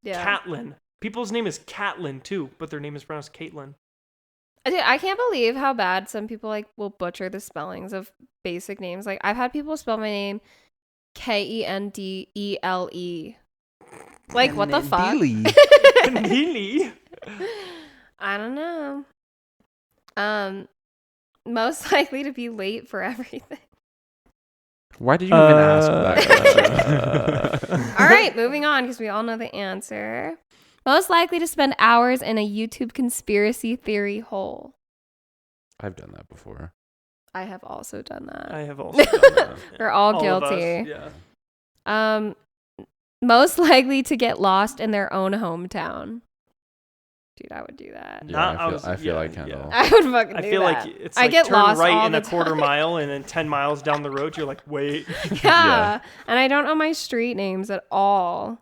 [SPEAKER 3] Yeah.
[SPEAKER 2] Catlin. People's name is Catlin too, but their name is pronounced Caitlin.
[SPEAKER 3] Dude, I can't believe how bad some people like will butcher the spellings of basic names. Like I've had people spell my name Kendele. Like what the fuck?
[SPEAKER 2] Neely.
[SPEAKER 3] I don't know. Most likely to be late for everything.
[SPEAKER 1] Why did you even ask that question?
[SPEAKER 3] All right, moving on because we all know the answer. Most likely to spend hours in a YouTube conspiracy theory hole.
[SPEAKER 1] I've done that before.
[SPEAKER 3] I have also done that.
[SPEAKER 2] I have also done that.
[SPEAKER 3] We're all
[SPEAKER 2] All of us,
[SPEAKER 3] guilty.
[SPEAKER 2] yeah.
[SPEAKER 3] Most likely to get lost in their own hometown. Dude, I would do that.
[SPEAKER 1] Yeah, I feel like Kendall.
[SPEAKER 3] I would fucking
[SPEAKER 2] I
[SPEAKER 3] do
[SPEAKER 2] feel
[SPEAKER 3] that.
[SPEAKER 2] like it's
[SPEAKER 3] I
[SPEAKER 2] like
[SPEAKER 3] get
[SPEAKER 2] turn
[SPEAKER 3] lost
[SPEAKER 2] right
[SPEAKER 3] all
[SPEAKER 2] in
[SPEAKER 3] the
[SPEAKER 2] a quarter
[SPEAKER 3] time.
[SPEAKER 2] mile and then 10 miles down the road you're like, wait.
[SPEAKER 3] Yeah.
[SPEAKER 1] Yeah.
[SPEAKER 3] And I don't know my street names at all.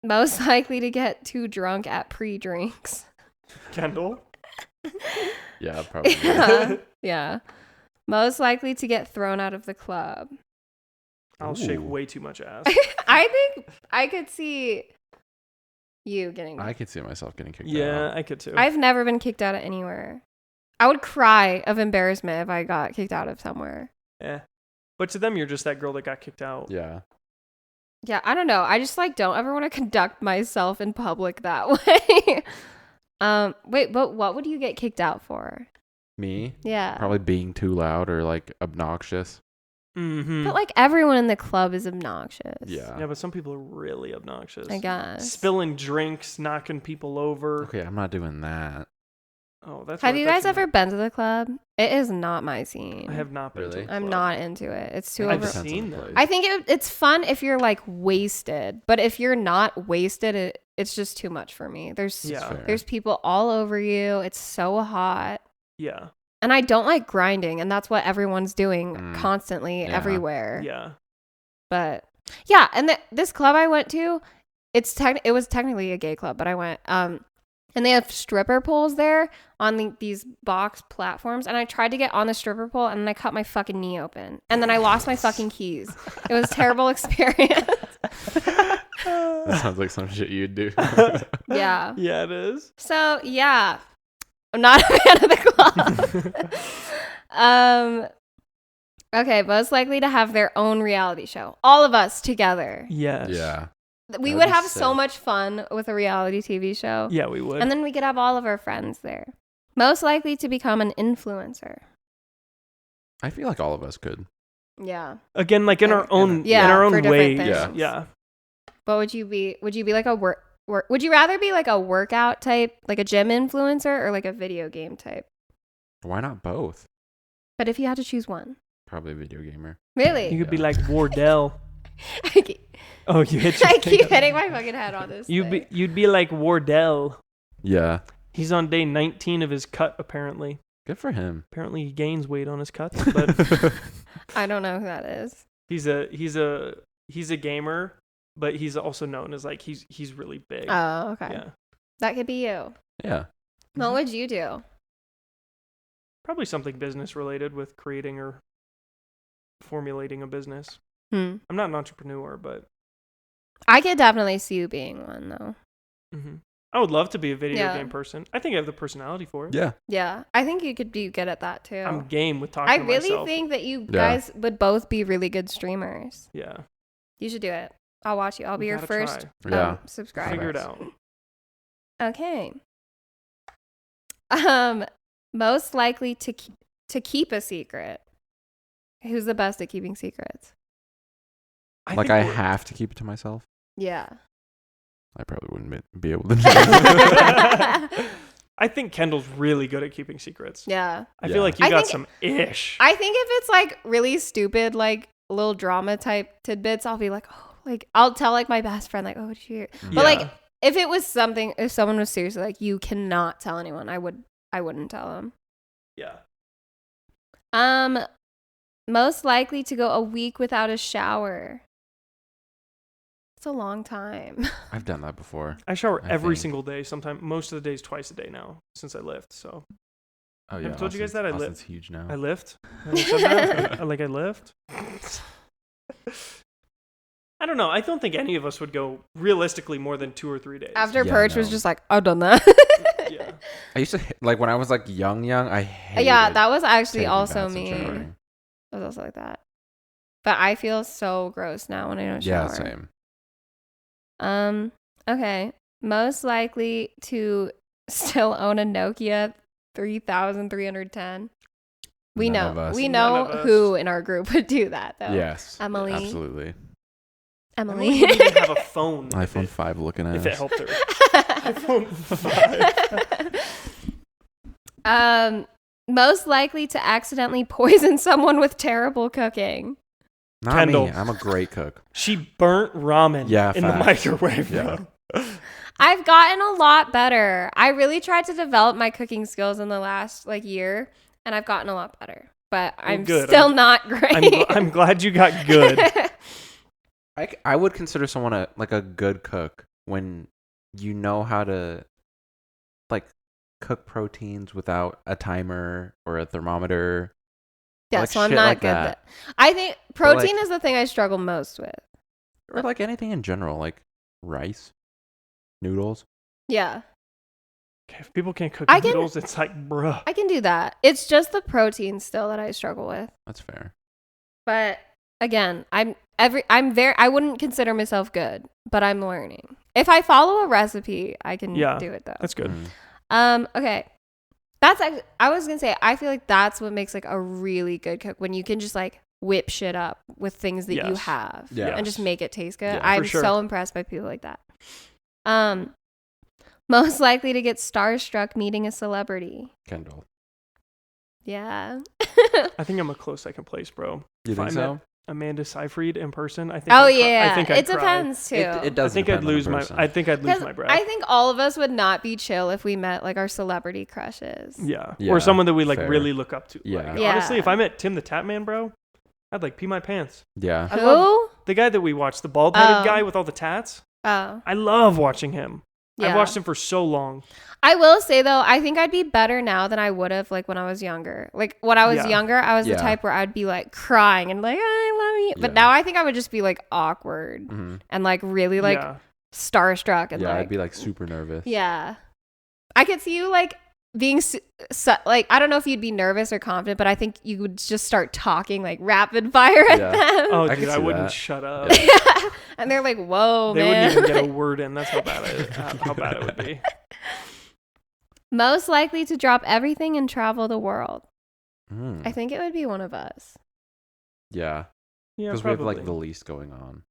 [SPEAKER 3] Most likely to get too drunk at pre-drinks.
[SPEAKER 2] Kendall?
[SPEAKER 1] Yeah, probably.
[SPEAKER 3] Yeah. Yeah. Most likely to get thrown out of the club.
[SPEAKER 2] I'll shake
[SPEAKER 1] Ooh.
[SPEAKER 2] way too much ass.
[SPEAKER 3] I think I could see you getting.
[SPEAKER 1] I could see myself getting kicked
[SPEAKER 2] Yeah,
[SPEAKER 1] out.
[SPEAKER 2] I could too.
[SPEAKER 3] I've never been kicked out of anywhere. I would cry of embarrassment if I got kicked out of somewhere.
[SPEAKER 2] Yeah. But to them, you're just that girl that got kicked out.
[SPEAKER 1] Yeah.
[SPEAKER 3] Yeah, I don't know. I just like don't ever want to conduct myself in public that way. Wait, but what would you get kicked out for?
[SPEAKER 1] Me?
[SPEAKER 3] Yeah.
[SPEAKER 1] Probably being too loud or like obnoxious.
[SPEAKER 2] Mm-hmm.
[SPEAKER 3] But like everyone in the club is obnoxious.
[SPEAKER 2] Yeah, but some people are really obnoxious.
[SPEAKER 3] I guess.
[SPEAKER 2] Spilling drinks, knocking people over.
[SPEAKER 1] Okay, I'm not doing that.
[SPEAKER 2] Oh, that's.
[SPEAKER 3] Have
[SPEAKER 2] what
[SPEAKER 3] you
[SPEAKER 2] I thought
[SPEAKER 3] guys ever
[SPEAKER 2] meant.
[SPEAKER 3] been to the club? It is not my scene.
[SPEAKER 2] I have not been.
[SPEAKER 1] Really?
[SPEAKER 2] To a
[SPEAKER 3] I'm
[SPEAKER 2] club.
[SPEAKER 3] not into it. It's too
[SPEAKER 2] I've
[SPEAKER 3] over.
[SPEAKER 1] Depends on
[SPEAKER 2] seen
[SPEAKER 1] the
[SPEAKER 2] them.
[SPEAKER 1] place.
[SPEAKER 3] I think it's fun if you're like wasted, but if you're not wasted, it's just too much for me.
[SPEAKER 1] That's
[SPEAKER 2] Yeah.
[SPEAKER 1] fair.
[SPEAKER 3] There's people all over you. It's so hot.
[SPEAKER 2] Yeah.
[SPEAKER 3] And I don't like grinding, and that's what everyone's doing constantly
[SPEAKER 1] Yeah.
[SPEAKER 3] everywhere.
[SPEAKER 2] Yeah.
[SPEAKER 3] But yeah, and this club I went to, it was technically a gay club, but I went and they have stripper poles there on these box platforms, and I tried to get on the stripper pole and then I cut my fucking knee open. And then I lost my fucking keys. It was a terrible experience.
[SPEAKER 1] That sounds like some shit you'd do.
[SPEAKER 3] Yeah.
[SPEAKER 2] Yeah, it is.
[SPEAKER 3] So, yeah. I'm not a fan of the club. Okay, most likely to have their own reality show. All of us together.
[SPEAKER 2] Yes.
[SPEAKER 1] Yeah.
[SPEAKER 3] We
[SPEAKER 1] That'd
[SPEAKER 3] would
[SPEAKER 1] be
[SPEAKER 3] have so
[SPEAKER 1] sick.
[SPEAKER 3] much fun with a reality TV show.
[SPEAKER 2] Yeah, we would.
[SPEAKER 3] And then we could have all of our friends there. Most likely to become an influencer.
[SPEAKER 1] I feel like all of us could.
[SPEAKER 3] Yeah.
[SPEAKER 2] Again, like in our own,
[SPEAKER 3] Yeah,
[SPEAKER 2] in our
[SPEAKER 3] for
[SPEAKER 2] own
[SPEAKER 3] different
[SPEAKER 2] ways.
[SPEAKER 3] things.
[SPEAKER 2] Yeah.
[SPEAKER 3] But would you be like a work would you rather be like a workout type, like a gym influencer, or like a video game type?
[SPEAKER 1] Why not both?
[SPEAKER 3] But if you had to choose one.
[SPEAKER 1] Probably a video gamer.
[SPEAKER 3] Really?
[SPEAKER 2] You could be like Wardell.
[SPEAKER 3] I keep,
[SPEAKER 2] Oh, you hit your
[SPEAKER 3] I keep hitting my fucking head on this.
[SPEAKER 2] You'd be like Wardell.
[SPEAKER 1] Yeah.
[SPEAKER 2] He's on day 19 of his cut, apparently.
[SPEAKER 1] Good for him.
[SPEAKER 2] Apparently he gains weight on his cuts, but
[SPEAKER 3] I don't know who that is.
[SPEAKER 2] he's a gamer, but he's also known as like he's really big.
[SPEAKER 3] Oh, okay.
[SPEAKER 2] Yeah.
[SPEAKER 3] That could be you.
[SPEAKER 1] Yeah.
[SPEAKER 3] What would you do?
[SPEAKER 2] Probably something business related with creating or formulating a business.
[SPEAKER 3] Hmm.
[SPEAKER 2] I'm not an entrepreneur, but
[SPEAKER 3] I could definitely see you being one though.
[SPEAKER 2] I would love to be a video
[SPEAKER 3] Yeah.
[SPEAKER 2] game person. I think I have the personality for it.
[SPEAKER 1] Yeah.
[SPEAKER 3] Yeah. I think you could be good at that too.
[SPEAKER 2] I'm game with talking
[SPEAKER 3] I
[SPEAKER 2] to
[SPEAKER 3] really
[SPEAKER 2] myself.
[SPEAKER 3] think that you
[SPEAKER 1] Yeah.
[SPEAKER 3] guys would both be really good streamers.
[SPEAKER 2] Yeah.
[SPEAKER 3] You should do it. I'll watch you. I'll be
[SPEAKER 2] We
[SPEAKER 3] your
[SPEAKER 2] gotta
[SPEAKER 3] first
[SPEAKER 2] try.
[SPEAKER 1] Yeah.
[SPEAKER 3] subscriber.
[SPEAKER 2] Figure it out.
[SPEAKER 3] Okay. Most likely to keep a secret. Who's the best at keeping secrets?
[SPEAKER 2] I
[SPEAKER 1] Like
[SPEAKER 2] think
[SPEAKER 1] I
[SPEAKER 2] we're-
[SPEAKER 1] have to keep it to myself.
[SPEAKER 3] Yeah.
[SPEAKER 1] I probably wouldn't be able to do that.
[SPEAKER 2] I think Kendall's really good at keeping secrets.
[SPEAKER 3] Yeah.
[SPEAKER 2] I
[SPEAKER 1] Yeah.
[SPEAKER 2] feel like you
[SPEAKER 3] I
[SPEAKER 2] got
[SPEAKER 3] think-
[SPEAKER 2] some ish.
[SPEAKER 3] I think if it's like really stupid, like little drama type tidbits, I'll be like, oh, like I'll tell like my best friend, like, oh, did you hear? But like if it was something, if someone was seriously like, you cannot tell anyone, I wouldn't tell them.
[SPEAKER 2] Yeah.
[SPEAKER 3] Most likely to go a week without a shower. It's a long time.
[SPEAKER 1] I've done that before.
[SPEAKER 2] I shower
[SPEAKER 1] I
[SPEAKER 2] every
[SPEAKER 1] think.
[SPEAKER 2] single day. Sometimes most of the days twice a day now since I lift. So
[SPEAKER 1] Oh
[SPEAKER 2] I've
[SPEAKER 1] yeah.
[SPEAKER 2] told you guys that I
[SPEAKER 1] Austin's
[SPEAKER 2] live-
[SPEAKER 1] huge now.
[SPEAKER 2] I lift. Have I said that? I lift. I don't know. I don't think any of us would go realistically more than 2 or 3 days.
[SPEAKER 3] After
[SPEAKER 1] Yeah,
[SPEAKER 3] Purge was
[SPEAKER 1] no.
[SPEAKER 3] just like, I've done that.
[SPEAKER 2] Yeah.
[SPEAKER 1] I used to like when I was like young. I hated
[SPEAKER 3] Yeah, that was actually
[SPEAKER 1] taking
[SPEAKER 3] also
[SPEAKER 1] baths and
[SPEAKER 3] me.
[SPEAKER 1] showering.
[SPEAKER 3] I was also like that. But I feel so gross now when I don't
[SPEAKER 1] Yeah,
[SPEAKER 3] shower.
[SPEAKER 1] same.
[SPEAKER 3] Okay. Most likely to still own a Nokia 3310. We
[SPEAKER 1] None
[SPEAKER 3] know.
[SPEAKER 1] of us.
[SPEAKER 3] We
[SPEAKER 2] None
[SPEAKER 3] know
[SPEAKER 2] of us.
[SPEAKER 3] who in our group would do that though.
[SPEAKER 1] Yes.
[SPEAKER 3] Emily.
[SPEAKER 1] Absolutely.
[SPEAKER 3] Emily.
[SPEAKER 2] Emily wouldn't even have a phone.
[SPEAKER 1] iPhone 5 looking at
[SPEAKER 2] if it
[SPEAKER 1] us.
[SPEAKER 2] helped her. iPhone 5.
[SPEAKER 3] Most likely to accidentally poison someone with terrible cooking.
[SPEAKER 1] Not
[SPEAKER 2] Kendall.
[SPEAKER 1] me. I'm a great cook.
[SPEAKER 2] She burnt ramen
[SPEAKER 1] Yeah,
[SPEAKER 2] in the
[SPEAKER 1] facts.
[SPEAKER 2] microwave.
[SPEAKER 1] Yeah.
[SPEAKER 2] bro.
[SPEAKER 3] I've gotten a lot better. I really tried to develop my cooking skills in the last year, and I've gotten a lot better. But I'm
[SPEAKER 2] good.
[SPEAKER 3] still not great.
[SPEAKER 2] I'm glad you got good.
[SPEAKER 1] I would consider someone a good cook when you know how to like cook proteins without a timer or a thermometer.
[SPEAKER 3] Yeah,
[SPEAKER 1] like
[SPEAKER 3] so I'm
[SPEAKER 1] shit
[SPEAKER 3] not
[SPEAKER 1] like
[SPEAKER 3] good.
[SPEAKER 1] that.
[SPEAKER 3] I think protein
[SPEAKER 1] like-
[SPEAKER 3] is the thing I struggle most with.
[SPEAKER 1] Or like anything in general, like rice, noodles.
[SPEAKER 3] Yeah,
[SPEAKER 2] If people can't cook
[SPEAKER 3] I can-
[SPEAKER 2] noodles, it's like, bruh.
[SPEAKER 3] I can do that. It's just the protein still that I struggle with.
[SPEAKER 1] That's fair.
[SPEAKER 3] But again, I wouldn't consider myself good, but I'm learning. If I follow a recipe, I can
[SPEAKER 2] Yeah.
[SPEAKER 3] do it though.
[SPEAKER 2] That's good.
[SPEAKER 1] Mm.
[SPEAKER 3] Okay. I was gonna say, I feel like that's what makes like a really good cook, when you can just like whip shit up with things that you have and just make it taste good.
[SPEAKER 1] Yeah,
[SPEAKER 3] I'm so impressed by people like that. Most likely to get starstruck meeting a celebrity.
[SPEAKER 1] Kendall.
[SPEAKER 3] Yeah.
[SPEAKER 2] I think I'm a close second place, bro.
[SPEAKER 1] You think so?
[SPEAKER 2] Amanda Seyfried in person, I think.
[SPEAKER 3] Oh
[SPEAKER 2] I'd
[SPEAKER 3] yeah,
[SPEAKER 2] I think I'd
[SPEAKER 3] it depends too.
[SPEAKER 1] It does.
[SPEAKER 2] I think I'd lose my. I think I'd lose my breath.
[SPEAKER 3] I think all of us would not be chill if we met like our celebrity crushes.
[SPEAKER 2] Yeah.
[SPEAKER 1] Yeah,
[SPEAKER 2] Or someone that we like
[SPEAKER 1] fair.
[SPEAKER 2] really look up to.
[SPEAKER 1] Yeah.
[SPEAKER 2] Like, honestly, if I met Tim the Tap Man, bro, I'd like pee my pants.
[SPEAKER 1] Yeah.
[SPEAKER 2] I love
[SPEAKER 3] Who?
[SPEAKER 2] the guy that we watched, the bald headed
[SPEAKER 3] Oh.
[SPEAKER 2] guy with all the tats.
[SPEAKER 3] Oh.
[SPEAKER 2] I love watching him.
[SPEAKER 3] Yeah.
[SPEAKER 2] I've watched him for so long.
[SPEAKER 3] I will say though, I think I'd be better now than I would have like when I was younger. Like when I was
[SPEAKER 2] Yeah.
[SPEAKER 3] younger, I was the
[SPEAKER 1] Yeah.
[SPEAKER 3] type where I'd be like crying and like, I love you. But
[SPEAKER 1] Yeah.
[SPEAKER 3] now I think I would just be like awkward
[SPEAKER 1] Mhm.
[SPEAKER 3] and like really like
[SPEAKER 2] Yeah.
[SPEAKER 3] starstruck and
[SPEAKER 1] Yeah,
[SPEAKER 3] like
[SPEAKER 1] I'd be like super nervous.
[SPEAKER 3] yeah. I could see you like being like, I don't know if you'd be nervous or confident, but I think you would just start talking like rapid fire at
[SPEAKER 1] Yeah.
[SPEAKER 3] them.
[SPEAKER 2] Oh,
[SPEAKER 1] I
[SPEAKER 2] dude,
[SPEAKER 1] can
[SPEAKER 2] I
[SPEAKER 1] see
[SPEAKER 2] wouldn't
[SPEAKER 1] that.
[SPEAKER 2] shut up.
[SPEAKER 3] Yeah. And they're like, whoa,
[SPEAKER 2] They
[SPEAKER 3] man.
[SPEAKER 2] wouldn't even get a word in. That's how bad how bad it would be.
[SPEAKER 3] Most likely to drop everything and travel the world.
[SPEAKER 1] Mm.
[SPEAKER 3] I think it would be one of us.
[SPEAKER 1] Yeah.
[SPEAKER 2] Yeah,
[SPEAKER 1] Because we have like the
[SPEAKER 2] probably.
[SPEAKER 1] least going on.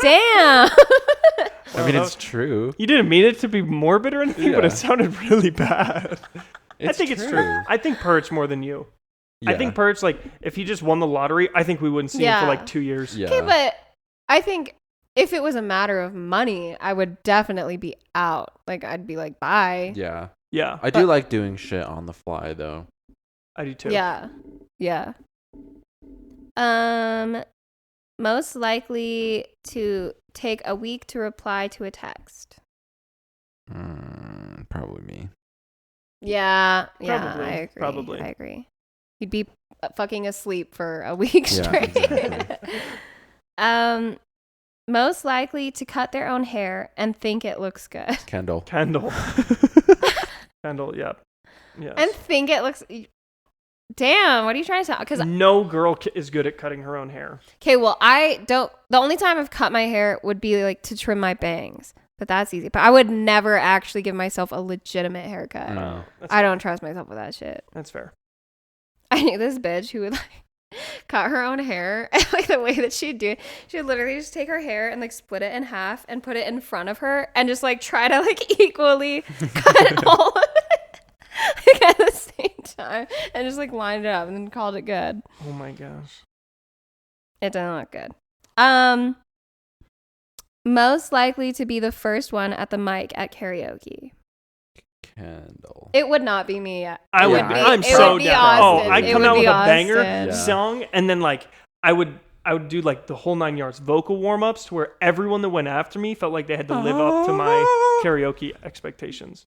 [SPEAKER 3] Damn.
[SPEAKER 1] I mean, it's true.
[SPEAKER 2] You didn't mean it to be morbid or anything, but
[SPEAKER 1] Yeah.
[SPEAKER 2] it sounded really bad. I think it's true. I think Purich more than you. I
[SPEAKER 1] Yeah.
[SPEAKER 2] think Purich, like, if he just won the lottery, I think we wouldn't see him for
[SPEAKER 3] Yeah.
[SPEAKER 2] like 2 years.
[SPEAKER 1] Yeah.
[SPEAKER 3] Okay, but I think if it was a matter of money, I would definitely be out. Like, I'd be like, bye.
[SPEAKER 1] Yeah.
[SPEAKER 2] Yeah,
[SPEAKER 1] I do like doing shit on the fly though.
[SPEAKER 2] I do too.
[SPEAKER 3] Yeah. Yeah. Most likely to take a week to reply to a text.
[SPEAKER 1] Probably me.
[SPEAKER 3] Yeah. Yeah.
[SPEAKER 2] Probably,
[SPEAKER 3] I agree.
[SPEAKER 2] probably.
[SPEAKER 3] I agree. You'd be fucking asleep for a week
[SPEAKER 1] Yeah,
[SPEAKER 3] straight.
[SPEAKER 1] exactly.
[SPEAKER 3] Most likely to cut their own hair and think it looks good.
[SPEAKER 1] Kendall.
[SPEAKER 2] Kendall. Kendall, yep. Yes.
[SPEAKER 3] And think it looks. Damn, what are you trying to tell? Because
[SPEAKER 2] no girl is good at cutting her own hair.
[SPEAKER 3] okay, well, I don't. The only time I've cut my hair would be like to trim my bangs, but that's easy. But I would never actually give myself a legitimate haircut.
[SPEAKER 1] No.
[SPEAKER 2] That's
[SPEAKER 3] I don't trust myself with that shit.
[SPEAKER 2] That's fair.
[SPEAKER 3] I knew this bitch who would like cut her own hair, and like the way that she'd do it, she would literally just take her hair and like split it in half and put it in front of her and just like try to like equally cut all of it like, at the same time and just like lined it up and then called it good.
[SPEAKER 2] Oh my gosh.
[SPEAKER 3] It doesn't look good. Most likely to be the first one at the mic at karaoke.
[SPEAKER 1] Kendall.
[SPEAKER 3] It would not be me.
[SPEAKER 2] I would.
[SPEAKER 1] Yeah,
[SPEAKER 2] Be,
[SPEAKER 1] I-
[SPEAKER 2] I'm
[SPEAKER 1] it
[SPEAKER 2] so
[SPEAKER 1] would be
[SPEAKER 2] down.
[SPEAKER 1] Austin.
[SPEAKER 2] Oh, I'd
[SPEAKER 1] It
[SPEAKER 2] come
[SPEAKER 1] would
[SPEAKER 2] out
[SPEAKER 1] be
[SPEAKER 2] with a banger
[SPEAKER 1] Yeah.
[SPEAKER 2] song, and then like I would do like the whole 9 yards, vocal warm ups, to where everyone that went after me felt like they had to live up to my karaoke expectations.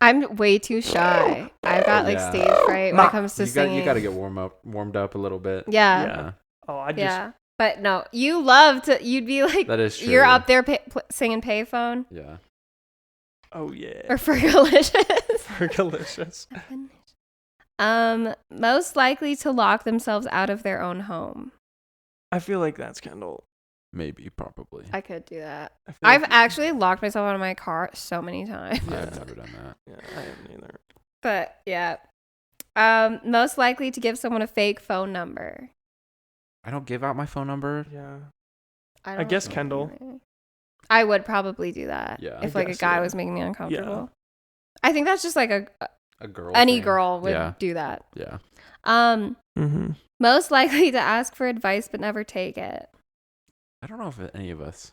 [SPEAKER 3] I'm way too shy. I've got like
[SPEAKER 1] Yeah.
[SPEAKER 3] stage fright when it comes to singing.
[SPEAKER 1] You got to get warmed up a little bit.
[SPEAKER 3] Yeah.
[SPEAKER 1] Yeah.
[SPEAKER 2] Oh, I just
[SPEAKER 3] Yeah. But no, you love to, you'd be like,
[SPEAKER 1] That is true.
[SPEAKER 3] you're up there singing Payphone
[SPEAKER 1] Yeah.
[SPEAKER 2] oh yeah,
[SPEAKER 3] or Fergalicious.
[SPEAKER 2] Fergalicious.
[SPEAKER 3] Most likely to lock themselves out of their own home.
[SPEAKER 2] I feel like that's Kendall.
[SPEAKER 1] Maybe, probably.
[SPEAKER 3] I could do that.
[SPEAKER 2] I feel
[SPEAKER 3] I've
[SPEAKER 2] like-
[SPEAKER 3] actually locked myself out of my car so many times.
[SPEAKER 1] I've never done that.
[SPEAKER 2] Yeah, I haven't either.
[SPEAKER 3] But yeah. Most likely to give someone a fake phone number.
[SPEAKER 1] I don't give out my phone number.
[SPEAKER 2] Yeah.
[SPEAKER 3] I
[SPEAKER 2] I guess
[SPEAKER 3] know.
[SPEAKER 2] Kendall.
[SPEAKER 3] I would probably do that.
[SPEAKER 1] Yeah.
[SPEAKER 3] If
[SPEAKER 2] I
[SPEAKER 3] like a
[SPEAKER 2] guess,
[SPEAKER 3] guy
[SPEAKER 2] yeah.
[SPEAKER 3] was making me uncomfortable. I think that's just like
[SPEAKER 1] A girl.
[SPEAKER 3] any
[SPEAKER 1] thing.
[SPEAKER 3] girl would
[SPEAKER 1] Yeah.
[SPEAKER 3] do that.
[SPEAKER 1] Yeah.
[SPEAKER 2] Mm-hmm.
[SPEAKER 3] Most likely to ask for advice but never take it.
[SPEAKER 1] I don't know if any of us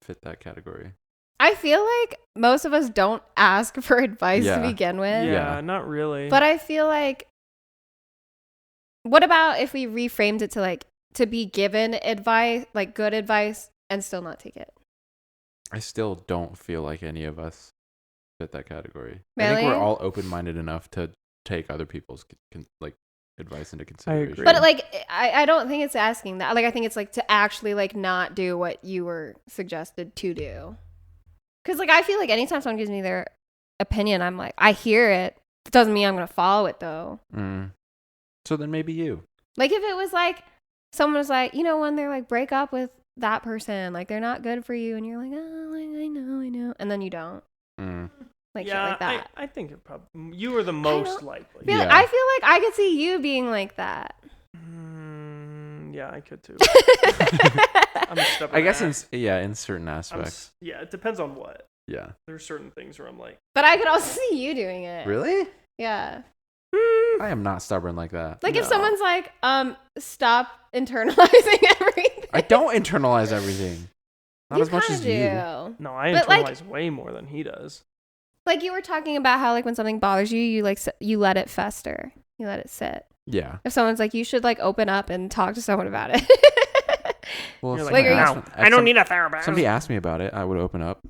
[SPEAKER 1] fit that category.
[SPEAKER 3] I feel like most of us don't ask for advice
[SPEAKER 1] Yeah.
[SPEAKER 3] to begin with.
[SPEAKER 2] Yeah, not really.
[SPEAKER 3] But I feel like, what about if we reframed it to like, to be given advice, like good advice, and still not take it?
[SPEAKER 1] I still don't feel like any of us fit that category. I
[SPEAKER 3] Really?
[SPEAKER 1] think we're all open-minded enough to take other people's like advice into consideration.
[SPEAKER 2] agree.
[SPEAKER 3] But like, I don't think it's asking that. Like, I think it's like to actually like not do what you were suggested to do. Because like, I feel like anytime someone gives me their opinion, I'm like, I hear it. It doesn't mean I'm going to follow it though.
[SPEAKER 1] So then maybe you.
[SPEAKER 3] Like if it was like, someone was like, you know, when they're like, break up with that person, like they're not good for you. And you're like, oh, I know. And then you don't. Like shit like that.
[SPEAKER 2] I think it probably you are the most likely.
[SPEAKER 1] Yeah.
[SPEAKER 3] I feel like I could see you being like that.
[SPEAKER 2] Yeah, I could too. I'm a stubborn
[SPEAKER 1] I guess
[SPEAKER 2] ass.
[SPEAKER 1] in certain aspects.
[SPEAKER 2] Yeah, it depends on what.
[SPEAKER 1] Yeah.
[SPEAKER 2] There's certain things where I'm like,
[SPEAKER 3] But I could also see you doing it.
[SPEAKER 1] Really?
[SPEAKER 3] Yeah.
[SPEAKER 1] I am not stubborn like that.
[SPEAKER 3] Like if
[SPEAKER 2] No.
[SPEAKER 3] someone's like, stop internalizing everything.
[SPEAKER 1] I don't internalize everything. Not as much
[SPEAKER 3] kinda
[SPEAKER 1] as you.
[SPEAKER 3] do.
[SPEAKER 2] no, I
[SPEAKER 3] But, like-
[SPEAKER 2] internalize way more than he does.
[SPEAKER 3] Like you were talking about how like when something bothers you, you like you let it fester. You let it sit.
[SPEAKER 1] Yeah.
[SPEAKER 3] If someone's like, you should like open up and talk to someone about it.
[SPEAKER 1] Well,
[SPEAKER 2] You're
[SPEAKER 1] if
[SPEAKER 2] like,
[SPEAKER 3] Like, are you-
[SPEAKER 1] someone asked me-
[SPEAKER 2] I don't need a therapist.
[SPEAKER 1] Somebody asked me about it, I would open up.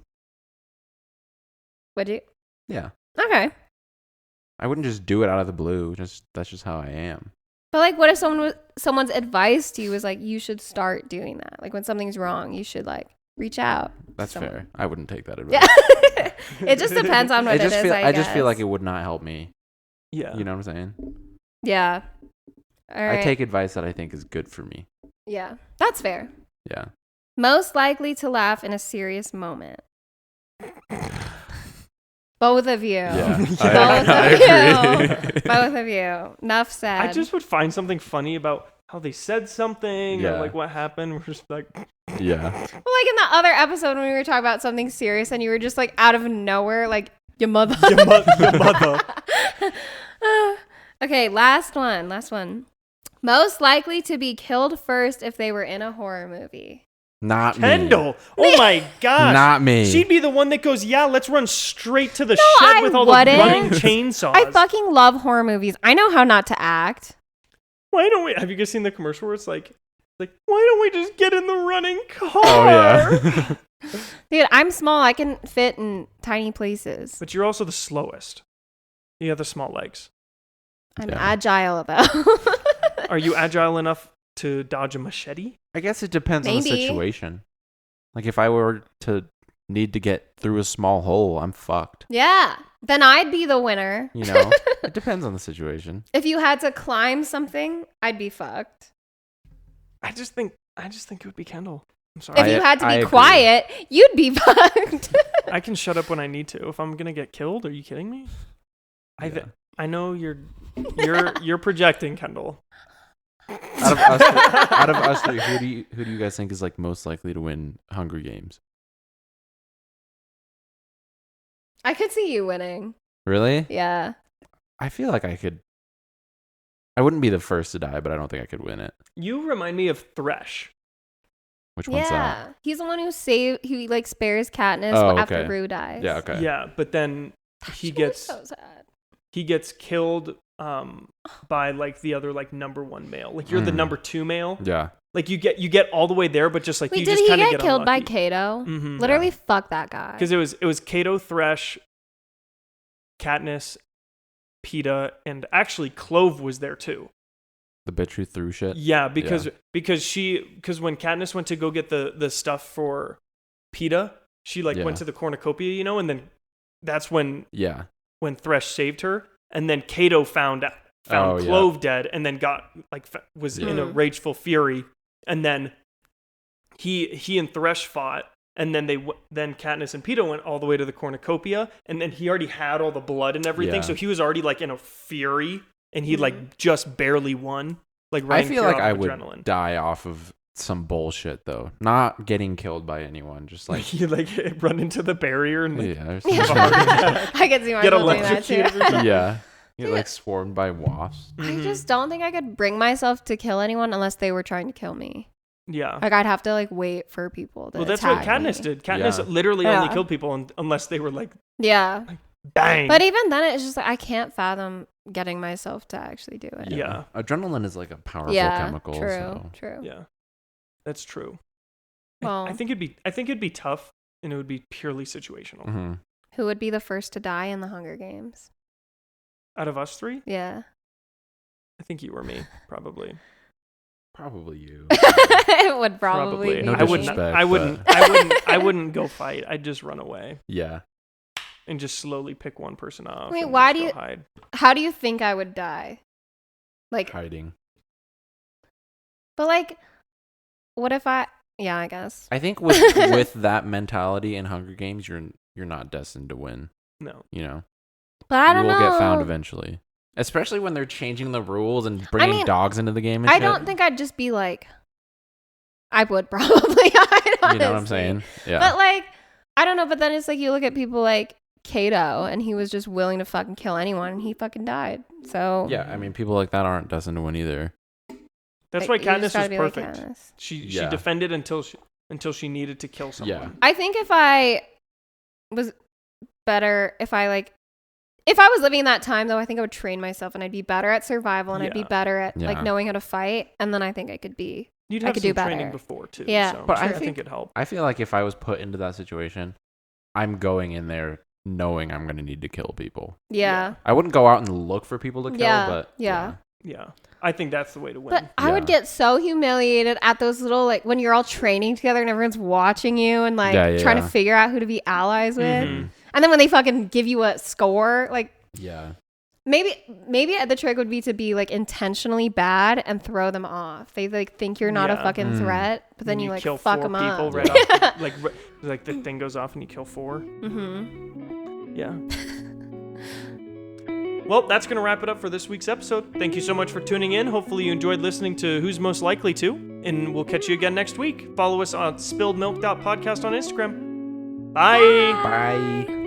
[SPEAKER 3] Would you?
[SPEAKER 1] Yeah.
[SPEAKER 3] Okay.
[SPEAKER 1] I wouldn't just do it out of the blue. That's just how I am.
[SPEAKER 3] But like, what if someone's advice to you was like, you should start doing that? Like when something's wrong, you should like reach out. to
[SPEAKER 1] That's
[SPEAKER 3] someone.
[SPEAKER 1] fair. I wouldn't take that advice.
[SPEAKER 3] Yeah. It just depends on what it is.
[SPEAKER 1] I just feel like
[SPEAKER 3] guess.
[SPEAKER 1] it would not help me.
[SPEAKER 2] Yeah.
[SPEAKER 1] You know what I'm saying?
[SPEAKER 3] Yeah. All right.
[SPEAKER 1] I take advice that I think is good for me.
[SPEAKER 3] Yeah, that's fair.
[SPEAKER 1] Yeah.
[SPEAKER 3] Most likely to laugh in a serious moment. Both of you.
[SPEAKER 1] Yeah.
[SPEAKER 3] Both
[SPEAKER 1] I
[SPEAKER 3] of
[SPEAKER 1] agree.
[SPEAKER 3] you. Both of you. Enough said.
[SPEAKER 2] I just would find something funny about how they said something
[SPEAKER 1] Yeah.
[SPEAKER 2] or like what happened. We're just like,
[SPEAKER 1] Yeah.
[SPEAKER 3] Well, like in the other episode when we were talking about something serious and you were just like out of nowhere, like your mother.
[SPEAKER 2] your mother.
[SPEAKER 3] Okay, last one. Most likely to be killed first if they were in a horror movie.
[SPEAKER 1] Not me.
[SPEAKER 2] Kendall. Oh my gosh.
[SPEAKER 1] Not me.
[SPEAKER 2] She'd be the one that goes, yeah, let's run straight to the
[SPEAKER 3] No,
[SPEAKER 2] shed
[SPEAKER 3] I
[SPEAKER 2] with all
[SPEAKER 3] wouldn't.
[SPEAKER 2] the running chainsaws.
[SPEAKER 3] I fucking love horror movies. I know how not to act.
[SPEAKER 2] Why don't we? Have you guys seen the commercial where it's like, why don't we just get in the running car?
[SPEAKER 1] Oh yeah.
[SPEAKER 3] Dude, I'm small. I can fit in tiny places.
[SPEAKER 2] But you're also the slowest. You have the small legs.
[SPEAKER 3] I'm
[SPEAKER 1] Yeah.
[SPEAKER 3] agile though.
[SPEAKER 2] Are you agile enough to dodge a machete?
[SPEAKER 1] I guess it depends on the
[SPEAKER 3] Maybe.
[SPEAKER 1] situation. Like if I were to need to get through a small hole, I'm fucked.
[SPEAKER 3] Yeah. Then I'd be the winner.
[SPEAKER 1] You know? It depends on the situation.
[SPEAKER 3] If you had to climb something, I'd be fucked.
[SPEAKER 2] I just think it would be Kendall. I'm sorry.
[SPEAKER 3] If you had to
[SPEAKER 1] I
[SPEAKER 3] be
[SPEAKER 1] agree.
[SPEAKER 3] quiet, you'd be fucked.
[SPEAKER 2] I can shut up when I need to. If I'm gonna get killed, are you kidding me?
[SPEAKER 1] Yeah.
[SPEAKER 2] I know you're projecting, Kendall.
[SPEAKER 1] Out of us three, who do you guys think is like most likely to win Hunger Games?
[SPEAKER 3] I could see you winning.
[SPEAKER 1] Really?
[SPEAKER 3] Yeah.
[SPEAKER 1] I feel like I could. I wouldn't be the first to die, but I don't think I could win it.
[SPEAKER 2] You remind me of Thresh.
[SPEAKER 1] Which one's that?
[SPEAKER 3] Yeah. He's the one who like spares Katniss
[SPEAKER 1] Oh,
[SPEAKER 3] after
[SPEAKER 1] okay.
[SPEAKER 3] Rue dies.
[SPEAKER 1] Yeah. Okay.
[SPEAKER 2] Yeah, but then he
[SPEAKER 3] That was
[SPEAKER 2] gets
[SPEAKER 3] so sad.
[SPEAKER 2] he gets killed by like the other like number one male. Like you're the number two male.
[SPEAKER 1] Yeah.
[SPEAKER 2] Like you get all the way there, but just like
[SPEAKER 3] Wait,
[SPEAKER 2] you
[SPEAKER 3] did
[SPEAKER 2] just
[SPEAKER 3] he
[SPEAKER 2] kind of
[SPEAKER 3] get
[SPEAKER 2] get
[SPEAKER 3] killed by
[SPEAKER 2] unlucky.
[SPEAKER 3] Kato?
[SPEAKER 2] Mhm.
[SPEAKER 3] Literally, fuck that guy.
[SPEAKER 2] Because it was Kato, Thresh, Katniss, Peeta, and actually Clove was there too.
[SPEAKER 1] The bitch who threw shit.
[SPEAKER 2] Yeah, because when Katniss went to go get the stuff for Peeta, she like
[SPEAKER 1] Yeah.
[SPEAKER 2] went to the cornucopia, you know, and then that's when
[SPEAKER 1] Yeah.
[SPEAKER 2] Thresh saved her, and then Kato found
[SPEAKER 1] Oh, yeah.
[SPEAKER 2] Clove dead, and then got like was in a
[SPEAKER 3] Yeah.
[SPEAKER 2] rageful fury, and then he and Thresh fought, and then then Katniss and Peeta went all the way to the cornucopia, and then he already had all the blood and everything,
[SPEAKER 1] Yeah.
[SPEAKER 2] so he was already like in a fury, and he like just barely won. Like
[SPEAKER 1] I
[SPEAKER 2] running
[SPEAKER 1] feel
[SPEAKER 2] pure
[SPEAKER 1] like
[SPEAKER 2] off
[SPEAKER 1] I would
[SPEAKER 2] adrenaline.
[SPEAKER 1] die off of some bullshit though. Not getting killed by anyone. Just like
[SPEAKER 2] You like run into the barrier and like,
[SPEAKER 1] yeah. There's
[SPEAKER 3] Yeah.
[SPEAKER 1] some-
[SPEAKER 3] I could see
[SPEAKER 2] get
[SPEAKER 3] myself doing that
[SPEAKER 2] electrocuted
[SPEAKER 3] too.
[SPEAKER 2] or something.
[SPEAKER 1] yeah. Get like swarmed by wasps.
[SPEAKER 2] Mm-hmm.
[SPEAKER 3] I just don't think I could bring myself to kill anyone unless they were trying to kill me.
[SPEAKER 2] Yeah.
[SPEAKER 3] Like I'd have to like wait for people to
[SPEAKER 2] Well, that's what
[SPEAKER 3] attack
[SPEAKER 2] Katniss
[SPEAKER 3] me.
[SPEAKER 2] did. Katniss
[SPEAKER 1] Yeah.
[SPEAKER 2] literally only
[SPEAKER 3] Yeah.
[SPEAKER 2] killed people unless they were like,
[SPEAKER 3] Yeah.
[SPEAKER 2] bang.
[SPEAKER 3] But even then, it's just like I can't fathom getting myself to actually do it.
[SPEAKER 2] Yeah.
[SPEAKER 1] Adrenaline is like a powerful
[SPEAKER 3] Yeah,
[SPEAKER 1] chemical.
[SPEAKER 3] true,
[SPEAKER 1] So.
[SPEAKER 3] true.
[SPEAKER 2] Yeah, that's true.
[SPEAKER 3] Well,
[SPEAKER 2] I think it'd be tough, and it would be purely situational.
[SPEAKER 1] Mm-hmm.
[SPEAKER 3] who would be the first to die in the Hunger Games?
[SPEAKER 2] Out of us three,
[SPEAKER 3] Yeah.
[SPEAKER 2] I think you or me, probably.
[SPEAKER 1] Probably you.
[SPEAKER 3] It would probably be
[SPEAKER 1] No
[SPEAKER 2] I wouldn't.
[SPEAKER 1] disrespect,
[SPEAKER 2] I wouldn't.
[SPEAKER 1] but-
[SPEAKER 2] I wouldn't. I wouldn't go fight. I'd just run away
[SPEAKER 1] Yeah.
[SPEAKER 2] and just slowly pick one person off.
[SPEAKER 3] Wait,
[SPEAKER 2] and
[SPEAKER 3] why
[SPEAKER 2] just
[SPEAKER 3] do
[SPEAKER 2] go
[SPEAKER 3] you-
[SPEAKER 2] hide?
[SPEAKER 3] How do you think I would die? Like,
[SPEAKER 1] Hiding.
[SPEAKER 3] but like, what if I? Yeah, I guess.
[SPEAKER 1] I think with that mentality in Hunger Games, you're not destined to win.
[SPEAKER 2] No.
[SPEAKER 1] You know,
[SPEAKER 3] But I
[SPEAKER 1] you
[SPEAKER 3] don't
[SPEAKER 1] will
[SPEAKER 3] know.
[SPEAKER 1] get found eventually. Especially when they're changing the rules and bringing
[SPEAKER 3] mean,
[SPEAKER 1] dogs into the game and
[SPEAKER 3] I
[SPEAKER 1] shit.
[SPEAKER 3] don't think I'd just be like, I would probably. I'd
[SPEAKER 1] You know what I'm
[SPEAKER 3] honestly.
[SPEAKER 1] saying? Yeah.
[SPEAKER 3] But like, I don't know. But then it's like you look at people like Kato, and he was just willing to fucking kill anyone, and he fucking died. So
[SPEAKER 1] Yeah, I mean, people like that aren't destined to win either.
[SPEAKER 2] That's
[SPEAKER 3] like,
[SPEAKER 2] why
[SPEAKER 3] you just
[SPEAKER 2] Katniss
[SPEAKER 3] gotta
[SPEAKER 2] was
[SPEAKER 3] be like
[SPEAKER 2] perfect.
[SPEAKER 3] Katniss.
[SPEAKER 2] She
[SPEAKER 1] Yeah.
[SPEAKER 2] defended until she needed to kill someone.
[SPEAKER 1] Yeah.
[SPEAKER 3] I think if I was better, if I was living in that time, though, I think I would train myself, and I'd be better at survival, and I'd be
[SPEAKER 2] Yeah.
[SPEAKER 3] better at like
[SPEAKER 1] Yeah.
[SPEAKER 3] knowing how to fight, and then I think I could be.
[SPEAKER 2] You'd
[SPEAKER 3] I
[SPEAKER 2] have
[SPEAKER 3] could
[SPEAKER 2] some
[SPEAKER 3] do better.
[SPEAKER 2] training before too.
[SPEAKER 3] Yeah.
[SPEAKER 2] So
[SPEAKER 1] But I
[SPEAKER 2] I
[SPEAKER 1] think-
[SPEAKER 2] think it'd help.
[SPEAKER 1] I feel like if I was put into that situation, I'm going in there knowing I'm going to need to kill people.
[SPEAKER 3] Yeah.
[SPEAKER 1] I wouldn't go out and look for people to kill,
[SPEAKER 3] Yeah,
[SPEAKER 1] but
[SPEAKER 3] yeah.
[SPEAKER 2] Yeah, I think that's the way to win.
[SPEAKER 3] But I would
[SPEAKER 1] Yeah.
[SPEAKER 3] get so humiliated at those little, like, when you're all training together and everyone's watching you and, like,
[SPEAKER 1] Yeah,
[SPEAKER 3] trying to
[SPEAKER 1] yeah.
[SPEAKER 3] figure out who to be allies with.
[SPEAKER 2] Mhm.
[SPEAKER 3] And then when they fucking give you a score, like,
[SPEAKER 1] Yeah.
[SPEAKER 3] maybe the trick would be to be, like, intentionally bad and throw them off. They, like, think you're not a
[SPEAKER 2] Yeah.
[SPEAKER 3] fucking
[SPEAKER 1] Mm.
[SPEAKER 3] threat, but then
[SPEAKER 2] And
[SPEAKER 3] you like,
[SPEAKER 2] kill
[SPEAKER 3] fuck
[SPEAKER 2] 4
[SPEAKER 3] them
[SPEAKER 2] people
[SPEAKER 3] up.
[SPEAKER 2] right off. Like the thing goes off and you kill 4.
[SPEAKER 3] Mm-hmm.
[SPEAKER 2] Yeah. Well, that's going to wrap it up for this week's episode. Thank you so much for tuning in. Hopefully you enjoyed listening to Who's Most Likely To, and we'll catch you again next week. Follow us on spilledmilk.podcast on Instagram. Bye.
[SPEAKER 1] Bye.